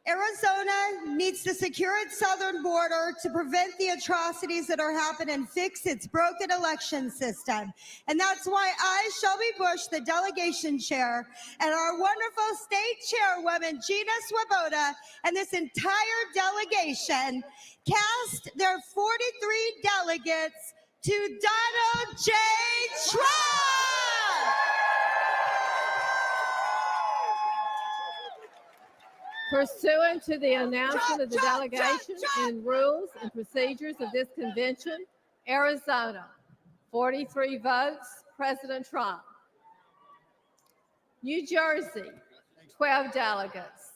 Arizona needs to secure its southern border to prevent the atrocities that are happening and fix its broken election system. And that's why I, Shelby Bush, the delegation chair, and our wonderful state chairwoman, Gina Swoboda, and this entire delegation cast their 43 delegates to Donald J. Trump. Pursuant to the announcement of the delegation and rules and procedures of this convention, Arizona, 43 votes, President Trump. New Jersey, 12 delegates.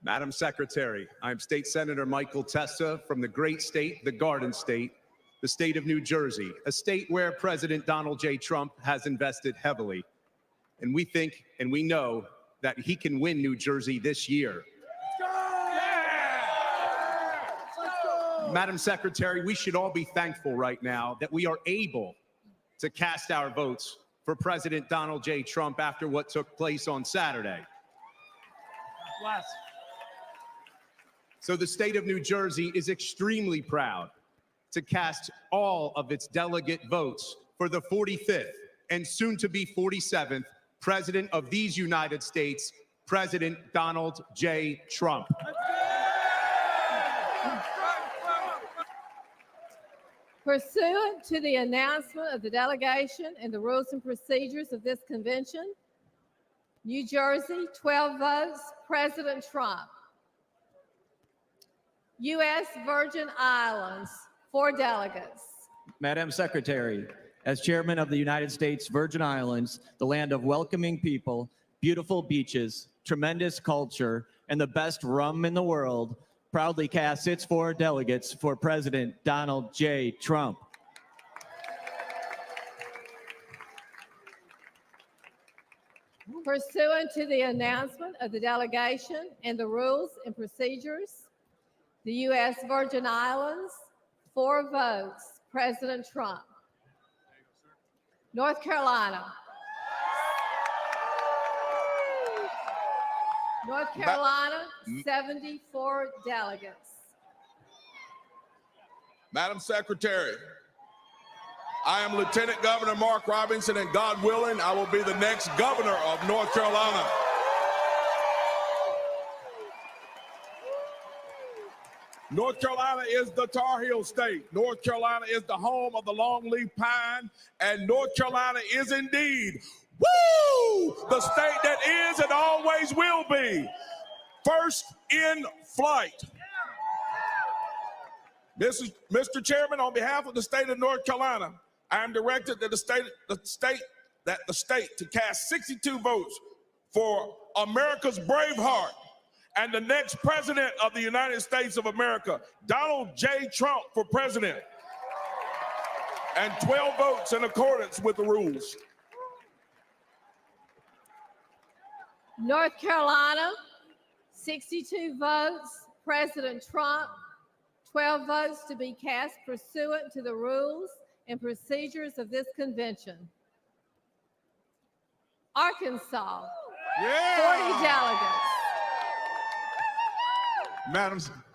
Madam Secretary, I'm State Senator Michael Testa from the great state, the Garden State, the state of New Jersey, a state where President Donald J. Trump has invested heavily. And we think and we know that he can win New Jersey this year. Madam Secretary, we should all be thankful right now that we are able to cast our votes for President Donald J. Trump after what took place on Saturday. So the state of New Jersey is extremely proud to cast all of its delegate votes for the 45th and soon to be 47th President of these United States, President Donald J. Trump. Pursuant to the announcement of the delegation and the rules and procedures of this convention, New Jersey, 12 votes, President Trump. U.S. Virgin Islands, 4 delegates. Madam Secretary, as chairman of the United States Virgin Islands, the land of welcoming people, beautiful beaches, tremendous culture, and the best rum in the world, proudly casts its 4 delegates for President Donald J. Trump. Pursuant to the announcement of the delegation and the rules and procedures, the U.S. Virgin Islands, 4 votes, President Trump. North Carolina. North Carolina, 74 delegates. Madam Secretary, I am Lieutenant Governor Mark Robinson, and God willing, I will be the next governor of North Carolina. North Carolina is the Tar Heel state. North Carolina is the home of the longleaf pine, and North Carolina is indeed, woo, the state that is and always will be first in flight. Mr. Chairman, on behalf of the state of North Carolina, I am directed that the state to cast 62 votes for America's Braveheart and the next president of the United States of America, Donald J. Trump, for president, and 12 votes in accordance with the rules. North Carolina, 62 votes, President Trump, 12 votes to be cast pursuant to the rules and procedures of this convention. Arkansas, 40 delegates.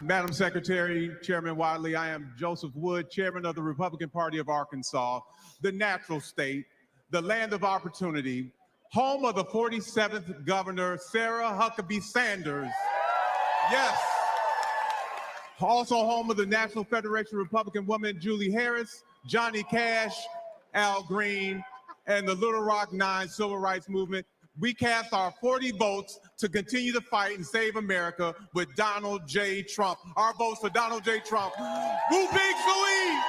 Madam Secretary, Chairman Wadley, I am Joseph Wood, Chairman of the Republican Party of Arkansas, the natural state, the land of opportunity, home of the 47th Governor, Sarah Huckabee Sanders. Yes. Also home of the National Federation of Republican Women, Julie Harris, Johnny Cash, Al Green, and the Little Rock Nine Civil Rights Movement. We cast our 40 votes to continue to fight and save America with Donald J. Trump. Our votes for Donald J. Trump. Woo big Louie!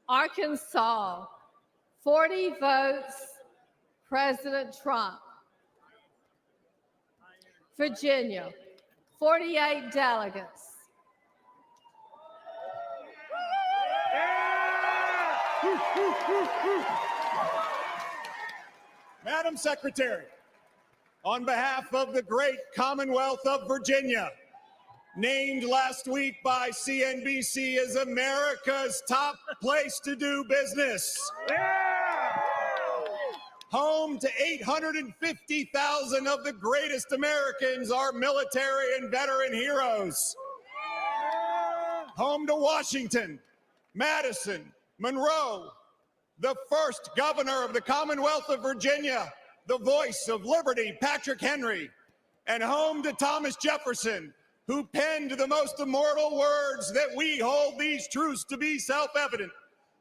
Arkansas, 40 votes, President Trump. Virginia, 48 delegates. Madam Secretary, on behalf of the great Commonwealth of Virginia, named last week by CNBC as America's top place to do business. Home to 850,000 of the greatest Americans, our military and veteran heroes. Home to Washington, Madison, Monroe, the first governor of the Commonwealth of Virginia, the voice of liberty, Patrick Henry, and home to Thomas Jefferson, who penned the most immortal words that we hold these truths to be self-evident,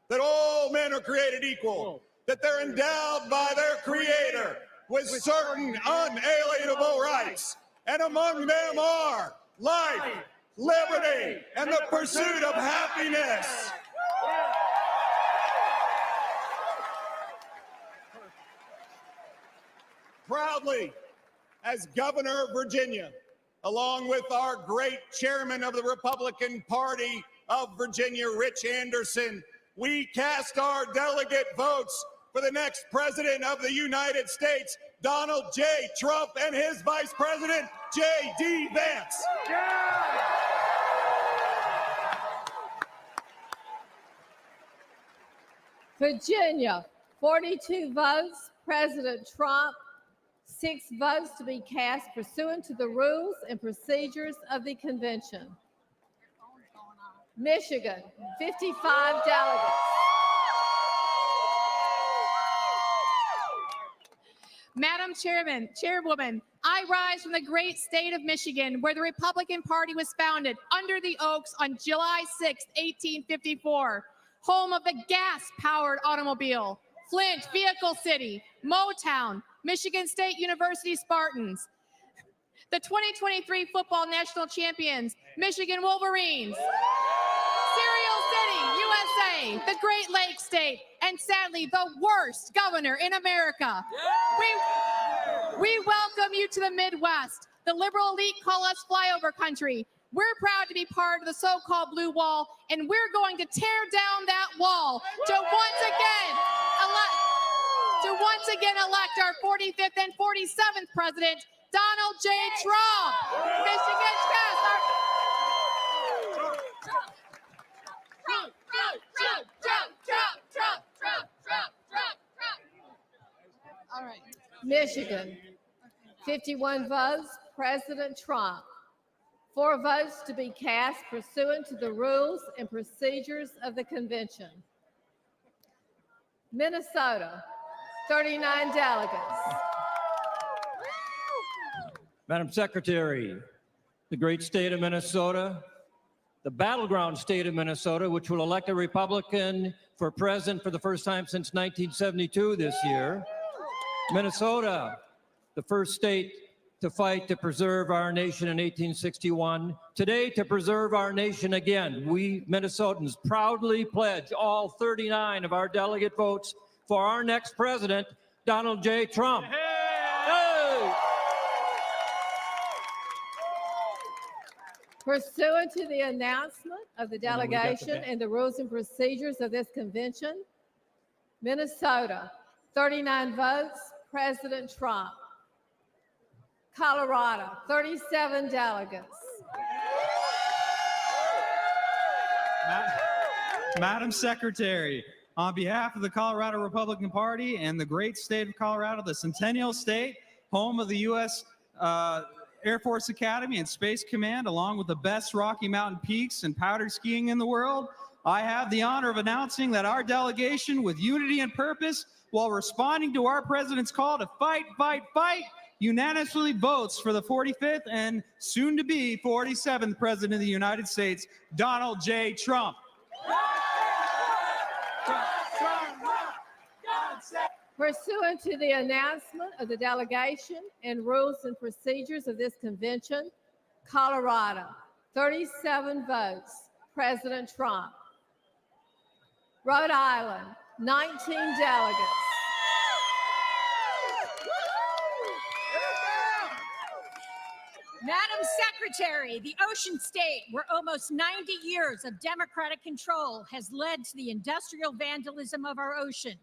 that all men are created equal, that they're endowed by their Creator with certain unalienable rights, and among them are life, liberty, and the pursuit of happiness. Proudly, as governor of Virginia, along with our great chairman of the Republican Party of Virginia, Rich Anderson, we cast our delegate votes for the next president of the United States, Donald J. Trump, and his vice president, J.D. Vance. Virginia, 42 votes, President Trump, 6 votes to be cast pursuant to the rules and procedures of the convention. Michigan, 55 delegates. Madam Chairwoman, I rise from the great state of Michigan, where the Republican Party was founded under the Oaks on July 6, 1854, home of the gas-powered automobile, Flint Vehicle City, Motown, Michigan State University Spartans, the 2023 football national champions, Michigan Wolverines, Cereal City, USA, the Great Lakes State, and sadly, the worst governor in America. We welcome you to the Midwest. The liberal elite call us flyover country. We're proud to be part of the so-called blue wall, and we're going to tear down that wall to once again elect our 45th and 47th president, Donald J. Trump. Michigan, All right. Michigan, 51 votes, President Trump. 4 votes to be cast pursuant to the rules and procedures of the convention. Minnesota, 39 delegates. Madam Secretary, the great state of Minnesota, the battleground state of Minnesota, which will elect a Republican for president for the first time since 1972 this year. Minnesota, the first state to fight to preserve our nation in 1861. Today, to preserve our nation again, we Minnesotans proudly pledge all 39 of our delegate votes for our next president, Donald J. Trump. Hey! Pursuant to the announcement of the delegation and the rules and procedures of this convention, Minnesota, 39 votes, President Trump. Colorado, 37 delegates. Madam Secretary, on behalf of the Colorado Republican Party and the great state of Colorado, the Centennial State, home of the U.S. Air Force Academy and Space Command, along with the best Rocky Mountain peaks and powder skiing in the world, I have the honor of announcing that our delegation, with unity and purpose, while responding to our president's call to fight, fight, fight, unanimously votes for the 45th and soon-to-be 47th President of the United States, Donald J. Trump. Pursuant to the announcement of the delegation and rules and procedures of this convention, Colorado, 37 votes, President Trump. Rhode Island, 19 delegates. Madam Secretary, the ocean state, where almost 90 years of Democratic control has led to the industrial vandalism of our ocean.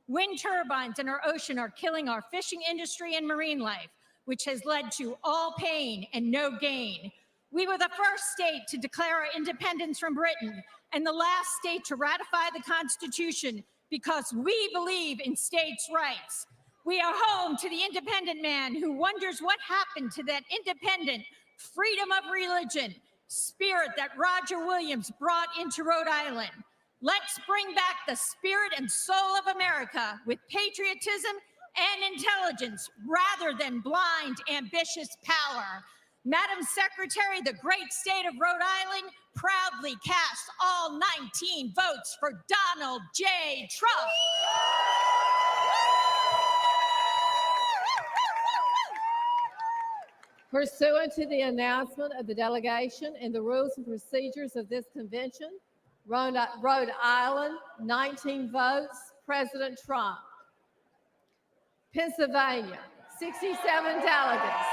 Wind turbines in our ocean are killing our fishing industry and marine life, which has led to all pain and no gain. We were the first state to declare our independence from Britain and the last state to ratify the Constitution because we believe in states' rights. We are home to the independent man who wonders what happened to that independent freedom of religion spirit that Roger Williams brought into Rhode Island. Let's bring back the spirit and soul of America with patriotism and intelligence rather than blind, ambitious power. Madam Secretary, the great state of Rhode Island proudly casts all 19 votes for Donald J. Trump. Pursuant to the announcement of the delegation and the rules and procedures of this convention, Rhode Island, 19 votes, President Trump. Pennsylvania, 67 delegates.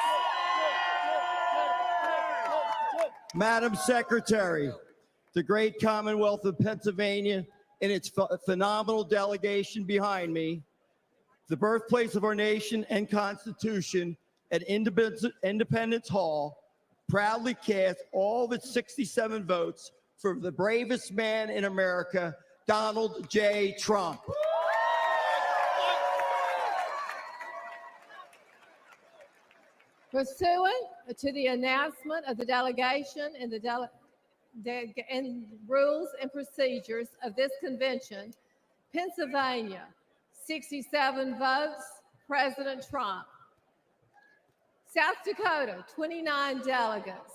Madam Secretary, the great Commonwealth of Pennsylvania and its phenomenal delegation behind me, the birthplace of our nation and Constitution at Independence Hall, proudly cast all of its 67 votes for the bravest man in America, Donald J. Trump. Pursuant to the announcement of the delegation and the rules and procedures of this convention, Pennsylvania, 67 votes, President Trump. South Dakota, 29 delegates.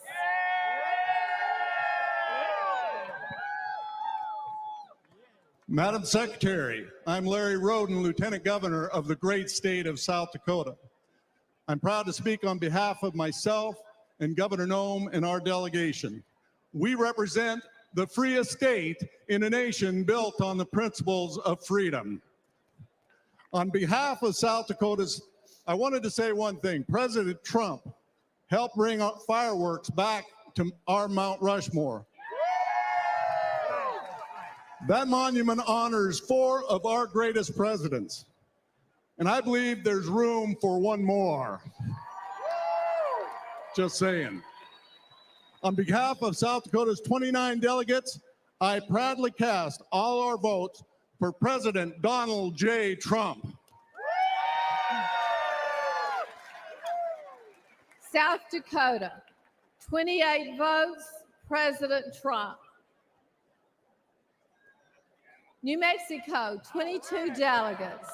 Madam Secretary, I'm Larry Roden, Lieutenant Governor of the great state of South Dakota. I'm proud to speak on behalf of myself and Governor Noem and our delegation. We represent the freest state in a nation built on the principles of freedom. On behalf of South Dakota's, I wanted to say one thing. President Trump helped bring fireworks back to our Mount Rushmore. That monument honors 4 of our greatest presidents. And I believe there's room for one more. Just saying. On behalf of South Dakota's 29 delegates, I proudly cast all our votes for President Donald J. Trump. South Dakota, 28 votes, President Trump. New Mexico, 22 delegates.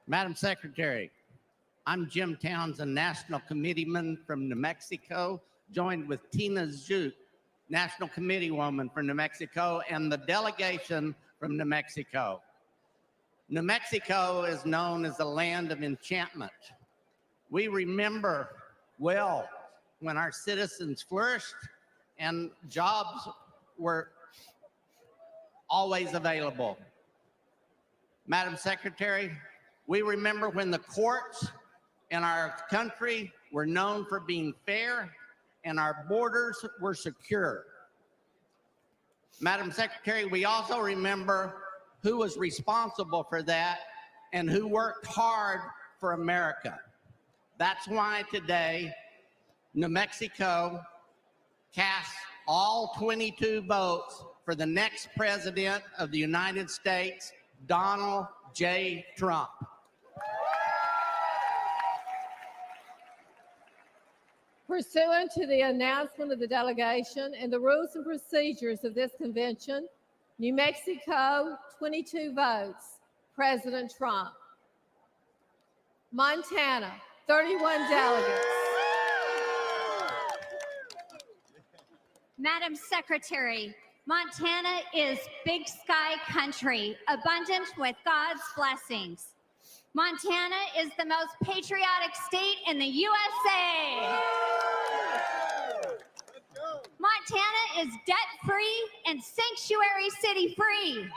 Madam Secretary, I'm Jim Townsend, National Committeeman from New Mexico, joined with Tina Zhuk, National Committee Woman from New Mexico, and the delegation from New Mexico. New Mexico is known as the land of enchantment. We remember well when our citizens flourished and jobs were always available. Madam Secretary, we remember when the courts in our country were known for being fair and our borders were secure. Madam Secretary, we also remember who was responsible for that and who worked hard for America. That's why today, New Mexico casts all 22 votes for the next president of the United States, Donald J. Trump. Pursuant to the announcement of the delegation and the rules and procedures of this convention, New Mexico, 22 votes, President Trump. Montana, 31 delegates. Madam Secretary, Montana is big sky country, abundant with God's blessings. Montana is the most patriotic state in the USA. Montana is debt-free and sanctuary city-free.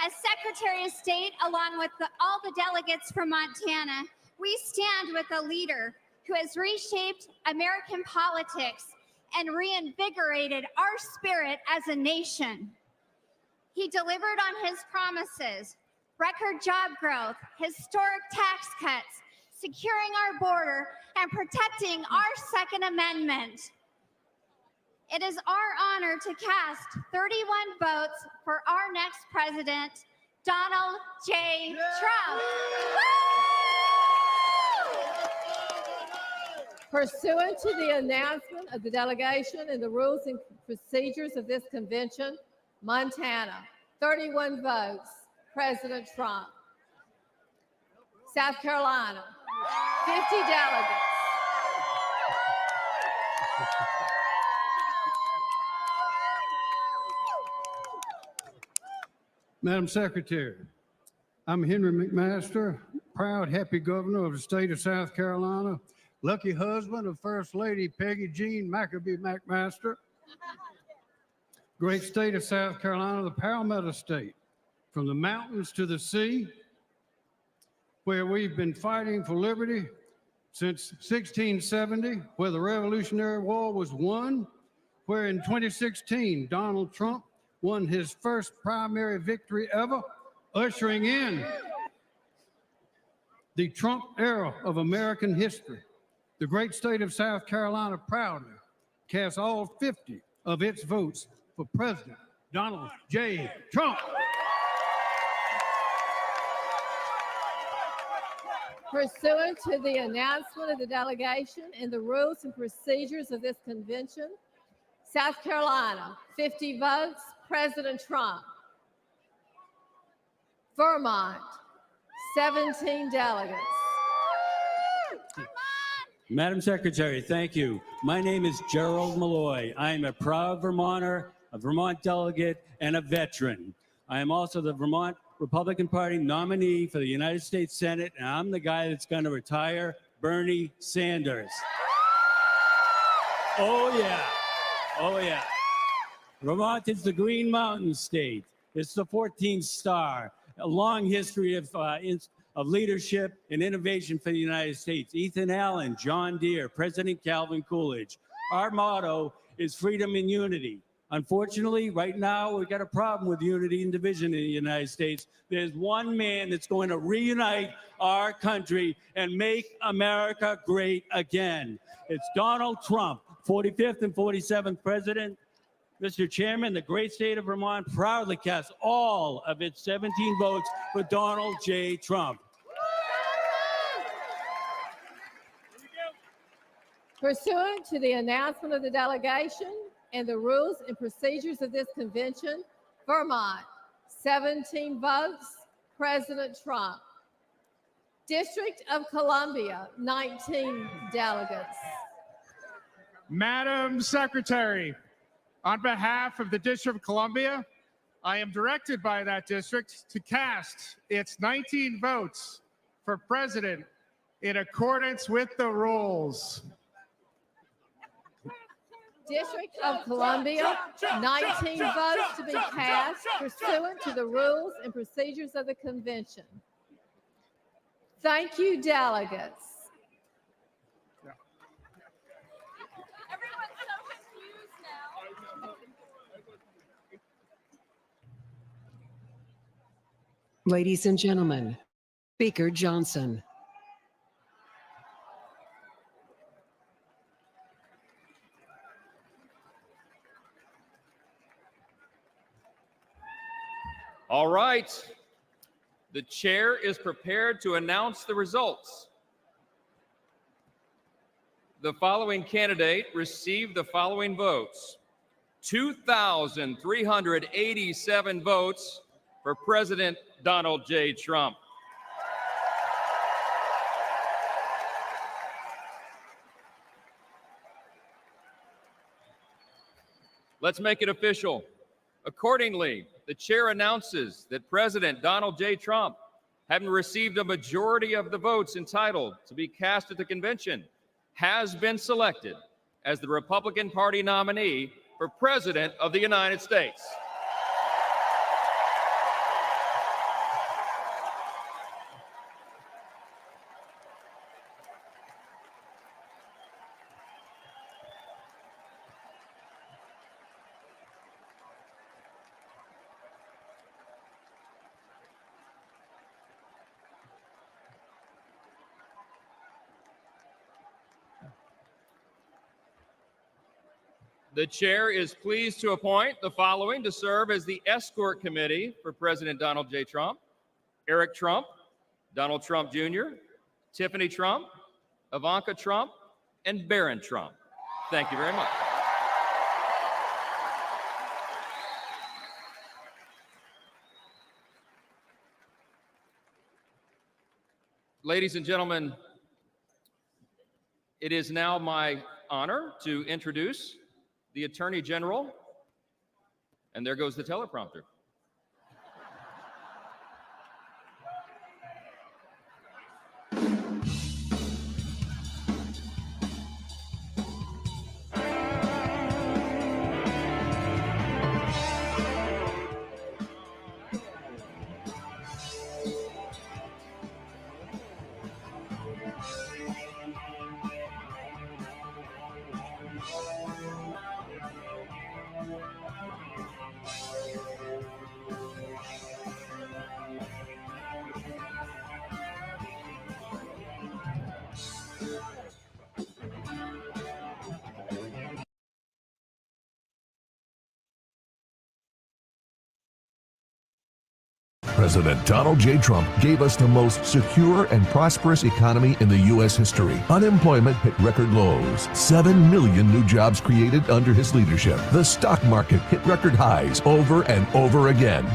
As Secretary of State, along with all the delegates from Montana, we stand with a leader who has reshaped American politics and reinvigorated our spirit as a nation. He delivered on his promises, record job growth, historic tax cuts, securing our border, and protecting our Second Amendment. It is our honor to cast 31 votes for our next president, Donald J. Trump. Pursuant to the announcement of the delegation and the rules and procedures of this convention, Montana, 31 votes, President Trump. South Carolina, 50 delegates. Madam Secretary, I'm Henry McMaster, proud, happy governor of the state of South Carolina, lucky husband of First Lady Peggy Jean Maccabee McMaster. Great state of South Carolina, the Palmetto State, from the mountains to the sea, where we've been fighting for liberty since 1670, where the Revolutionary War was won, where in 2016, Donald Trump won his first primary victory ever, ushering in the Trump era of American history. The great state of South Carolina proudly cast all 50 of its votes for President Donald J. Trump. Pursuant to the announcement of the delegation and the rules and procedures of this convention, South Carolina, 50 votes, President Trump. Vermont, 17 delegates. Madam Secretary, thank you. My name is Gerald Malloy. I am a proud Vermonter, a Vermont delegate, and a veteran. I am also the Vermont Republican Party nominee for the United States Senate, and I'm the guy that's going to retire Bernie Sanders. Oh, yeah. Oh, yeah. Vermont is the Green Mountain State. It's the 14th star, a long history of leadership and innovation for the United States. Ethan Allen, John Deere, President Calvin Coolidge. Our motto is freedom and unity. Unfortunately, right now, we've got a problem with unity and division in the United States. There's one man that's going to reunite our country and make America great again. It's Donald Trump, 45th and 47th president. Mr. Chairman, the great state of Vermont proudly casts all of its 17 votes for Donald J. Trump. Pursuant to the announcement of the delegation and the rules and procedures of this convention, Vermont, 17 votes, President Trump. District of Columbia, 19 delegates. Madam Secretary, on behalf of the District of Columbia, I am directed by that district to cast its 19 votes for president in accordance with the rules. District of Columbia, 19 votes to be cast pursuant to the rules and procedures of the convention. Thank you, delegates. Ladies and gentlemen, Speaker Johnson. All right. The chair is prepared to announce the results. The following candidate received the following votes: 2,387 votes for President Donald J. Trump. Let's make it official. Accordingly, the chair announces that President Donald J. Trump, having received a majority of the votes entitled to be cast at the convention, has been selected as the Republican Party nominee for President of the United States. The chair is pleased to appoint the following to serve as the escort committee for President Donald J. Trump: Eric Trump, Donald Trump Jr., Tiffany Trump, Ivanka Trump, and Barron Trump. Thank you very much. Ladies and gentlemen, it is now my honor to introduce the Attorney General, and there goes the teleprompter. President Donald J. Trump gave us the most secure and prosperous economy in the U.S. history. Unemployment hit record lows. 7 million new jobs created under his leadership. The stock market hit record highs over and over again.